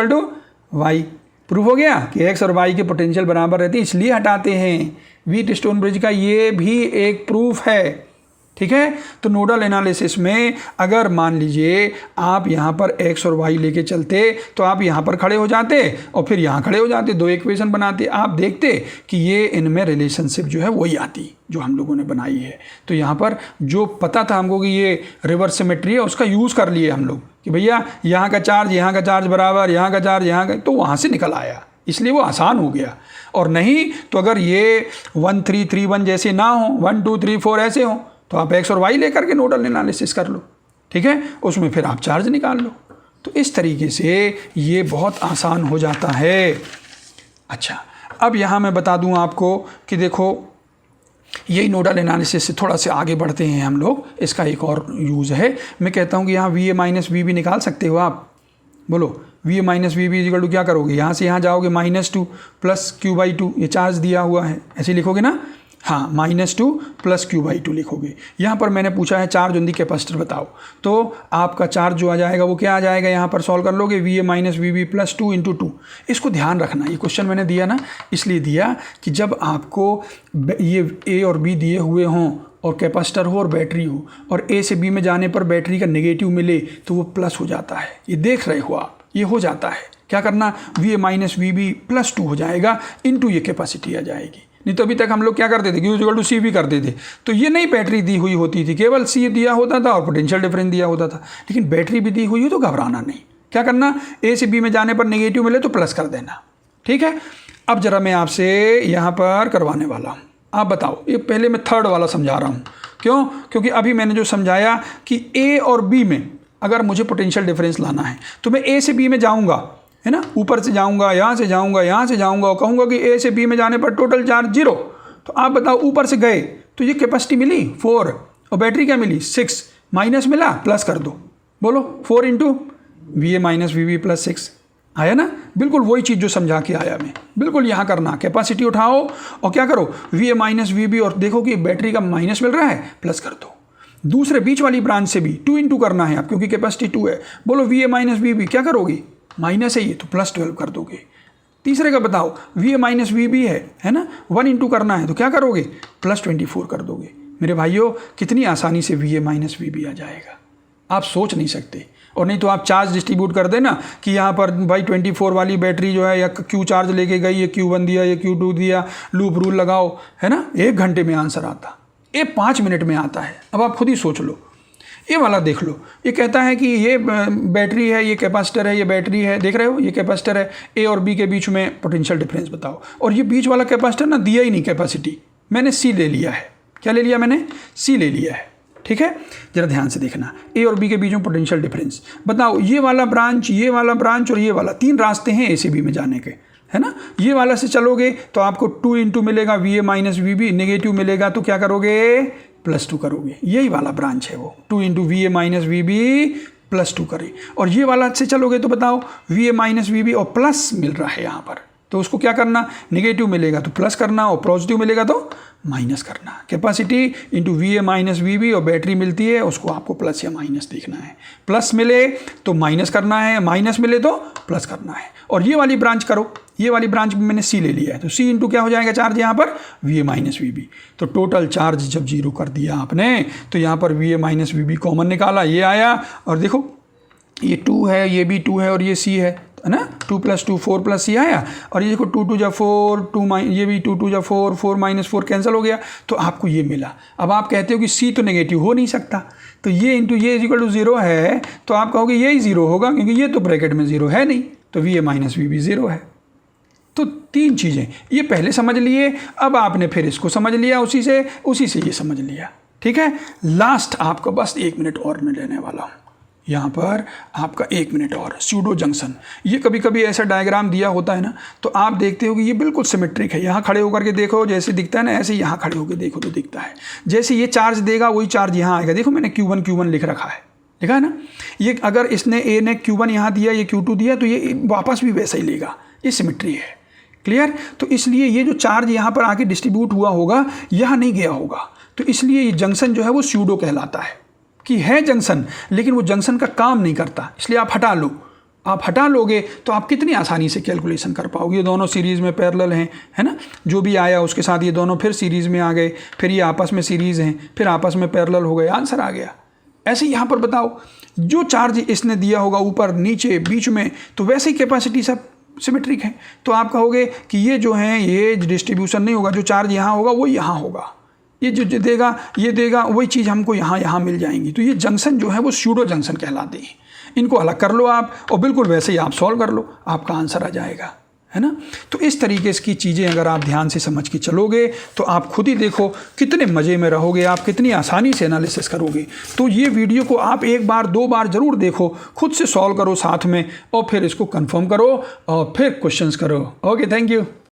y। Proof हो गया कि x और y के पोटेंशियल बराबर रहते हैं, इसलिए हटाते हैं। व्हीटस्टोन ब्रिज का ये भी एक प्रूफ है। ठीक है। तो नोडल एनालिसिस में अगर मान लीजिए आप यहाँ पर x और y लेके चलते तो आप यहाँ पर खड़े हो जाते और फिर यहाँ खड़े हो जाते, दो इक्वेशन बनाते, आप देखते कि ये इनमें रिलेशनशिप जो है वही आती जो हम लोगों ने बनाई है। तो यहाँ पर जो पता था हमको कि ये रिवर्स सिमेट्री है, उसका यूज़ कर लिए हम लोग कि भैया यहाँ का चार्ज बराबर, यहाँ का चार्ज यहाँ का, तो वहाँ से निकल आया, इसलिए वो आसान हो गया। और नहीं तो अगर ये 1 3 3 1 जैसे ना हो, 1 2 3 4 ऐसे हो, तो आप x और y लेकर के नोडल एनालिसिस कर लो, ठीक है, उसमें फिर आप चार्ज निकाल लो। तो इस तरीके से ये बहुत आसान हो जाता है। अच्छा, अब यहाँ मैं बता दूँ आपको कि देखो यही नोडल एनालिसिस से थोड़ा से आगे बढ़ते हैं हम लोग। इसका एक और यूज़ है, मैं कहता हूँ कि यहाँ VA माइनस VB निकाल सकते हो आप। बोलो VA minus VB equal to क्या करोगे, यहाँ से यहाँ जाओगे -2 प्लस Q/2, ये चार्ज दिया हुआ है, ऐसे लिखोगे ना, हाँ -2 प्लस Q/2 लिखोगे। यहाँ पर मैंने पूछा है चार्ज ऑन दी कैपेसिटर बताओ, तो आपका चार्ज जो आ जाएगा वो क्या आ जाएगा, यहाँ पर सॉल्व कर लोगे VA माइनस VB प्लस 2 × 2। इसको ध्यान रखना, ये क्वेश्चन मैंने दिया ना इसलिए दिया कि जब आपको ये A और B दिए हुए हों और कैपेसिटर हो और बैटरी हो और A से B में जाने पर बैटरी का नेगेटिव मिले तो वो प्लस हो जाता है, ये देख रहे हो आप, ये हो जाता है। क्या करना, VA माइनस VB प्लस 2 हो जाएगा इंटू ये कैपेसिटी आ जाएगी। नहीं तो अभी तक हम लोग क्या करते थे, Q = C भी करते थे, तो ये नहीं बैटरी दी हुई होती थी, केवल C दिया होता था और पोटेंशियल डिफरेंस दिया होता था। लेकिन बैटरी भी दी हुई हो तो घबराना नहीं, क्या करना, A से B में जाने पर नेगेटिव मिले तो प्लस कर देना, ठीक है। अब जरा मैं आपसे यहाँ पर करवाने वाला हूँ, आप बताओ, ये पहले मैं थर्ड वाला समझा रहा हूँ, क्यों, क्योंकि अभी मैंने जो समझाया कि A और B में अगर मुझे पोटेंशियल डिफरेंस लाना है तो मैं A से B में जाऊँगा, है ना, ऊपर से जाऊंगा, यहाँ से जाऊंगा, यहाँ से जाऊंगा और कहूँगा कि A से B में जाने पर टोटल चार्ज 0। तो आप बताओ, ऊपर से गए तो ये कैपेसिटी मिली 4 और बैटरी क्या मिली 6, माइनस मिला, प्लस कर दो, बोलो 4 × VA माइनस VB प्लस 6 आया ना। बिल्कुल वही चीज़ जो समझा के आया मैं, बिल्कुल यहाँ करना, कैपेसिटी उठाओ और क्या करो, VA माइनस VB और देखो कि बैटरी का माइनस मिल रहा है, प्लस कर दो। दूसरे बीच वाली ब्रांच से भी 2 × करना है आप, क्योंकि कैपेसिटी 2 है, बोलो VA माइनस VB क्या करोगे, माइनस है ये तो प्लस 12 कर दोगे। तीसरे का बताओ, VA माइनस VB है ना, 1 × करना है तो क्या करोगे, प्लस 24 कर दोगे। मेरे भाइयों, कितनी आसानी से VA माइनस VB आ जाएगा, आप सोच नहीं सकते। और नहीं तो आप चार्ज डिस्ट्रीब्यूट कर देना कि यहाँ पर भाई 24 वाली बैटरी जो है या Q चार्ज लेके गई, ये Q1 दिया, ये Q2 दिया, लूप रूल लगाओ, है ना, 1 घंटे में आंसर आता, ये 5 मिनट में आता है। अब आप खुद ही सोच लो, ये वाला देख लो, ये कहता है कि ये बैटरी है, ये कैपेसिटर है, ये बैटरी है, देख रहे हो, ये कैपेसिटर है, A और B के बीच में पोटेंशियल डिफरेंस बताओ। और ये बीच वाला कैपेसिटर ना दिया ही नहीं कैपेसिटी, मैंने C ले लिया है। क्या ले लिया मैंने, C ले लिया है, ठीक है। जरा ध्यान से देखना, A और B के बीच में पोटेंशियल डिफरेंस बताओ। ये वाला ब्रांच, ये वाला ब्रांच और ये वाला, 3 रास्ते हैं A से B में जाने के, है ना। ये वाला से चलोगे तो आपको 2 × मिलेगा VA माइनस VB, नेगेटिव मिलेगा तो क्या करोगे, +2 करोगे। यही वाला ब्रांच है वो, 2 × VA माइनस VB +2 करें। और ये वाला से चलोगे तो बताओ, VA माइनस VB और प्लस मिल रहा है यहाँ पर, तो उसको क्या करना, नेगेटिव मिलेगा तो प्लस करना और पॉजिटिव मिलेगा तो माइनस करना। Capacity into VA minus VB और बैटरी मिलती है, उसको आपको प्लस या माइनस देखना है। प्लस मिले तो माइनस करना है, माइनस मिले तो प्लस करना है। और ये वाली ब्रांच करो, ये वाली ब्रांच में मैंने C ले लिया है, तो C इंटू क्या हो जाएगा चार्ज यहाँ पर, VA माइनस VB। तो टोटल चार्ज जब 0 कर दिया आपने तो यहाँ पर VA माइनस VB कॉमन निकाला, ये आया। और देखो ये 2 है, ये भी 2 है और ये C है ना, 2 + 2 4 + C आया। और ये देखो 2 × 2 = 4, 2 ये भी 2 × 2 = 4, 4 - 4 कैंसिल हो गया, तो आपको ये मिला। अब आप कहते हो कि C तो नेगेटिव हो नहीं सकता, तो ये इंटू ये = 0 है, तो आप कहोगे यही 0 होगा क्योंकि ये तो ब्रैकेट में 0 है नहीं, तो VA माइनस VB 0 है। तो 3 चीज़ें ये पहले समझ लिए, अब आपने फिर इसको समझ लिया, उसी से ये समझ लिया, ठीक है। लास्ट आपको बस 1 मिनट और मैं लेने वाला हूँ, यहाँ पर आपका 1 मिनट और। स्यूडो जंक्शन, ये कभी कभी ऐसा डायग्राम दिया होता है ना, तो आप देखते हो कि ये बिल्कुल सिमेट्रिक है। यहाँ खड़े होकर के देखो जैसे दिखता है ना, ऐसे यहाँ खड़े होकर देखो तो दिखता है। जैसे ये चार्ज देगा वही चार्ज यहाँ आएगा। देखो मैंने Q1 लिख रखा है, देखा है ना। ये अगर इसने A ने Q1 यहाँ दिया, ये Q2 दिया, तो ये वापस भी वैसा ही लेगा, ये सिमेट्री है। क्लियर। तो इसलिए ये जो चार्ज यहाँ पर आके डिस्ट्रीब्यूट हुआ होगा, यहाँ नहीं गया होगा, तो इसलिए ये जंक्शन जो है वो स्यूडो कहलाता है। कि है जंक्शन लेकिन वो जंक्शन का काम नहीं करता, इसलिए आप हटा लो। आप हटा लोगे तो आप कितनी आसानी से कैलकुलेशन कर पाओगे। ये दोनों सीरीज़ में पैरेलल हैं, है ना, जो भी आया उसके साथ ये दोनों फिर सीरीज़ में आ गए, फिर ये आपस में सीरीज़ हैं, फिर आपस में पैरेलल हो गए, आंसर आ गया। ऐसे यहाँ पर बताओ जो चार्ज इसने दिया होगा ऊपर नीचे बीच में, तो वैसे ही कैपेसिटी सब सिमेट्रिक है। तो आप कहोगे कि ये जो है ये डिस्ट्रीब्यूशन नहीं होगा, जो चार्ज यहाँ होगा वो यहाँ होगा, ये जो देगा ये देगा, वही चीज़ हमको यहाँ मिल जाएंगी। तो ये जंक्शन जो है वो स्यूडो जंक्शन कहलाते हैं। इनको अलग कर लो आप और बिल्कुल वैसे ही आप सॉल्व कर लो, आपका आंसर आ जाएगा, है ना। तो इस तरीके की चीज़ें अगर आप ध्यान से समझ के चलोगे तो आप खुद ही देखो कितने मज़े में रहोगे, आप कितनी आसानी से एनालिसिस करोगे। तो ये वीडियो को आप एक बार दो बार ज़रूर देखो, खुद से सॉल्व करो साथ में, और फिर इसको कंफर्म करो और फिर क्वेश्चंस करो। Okay, thank you.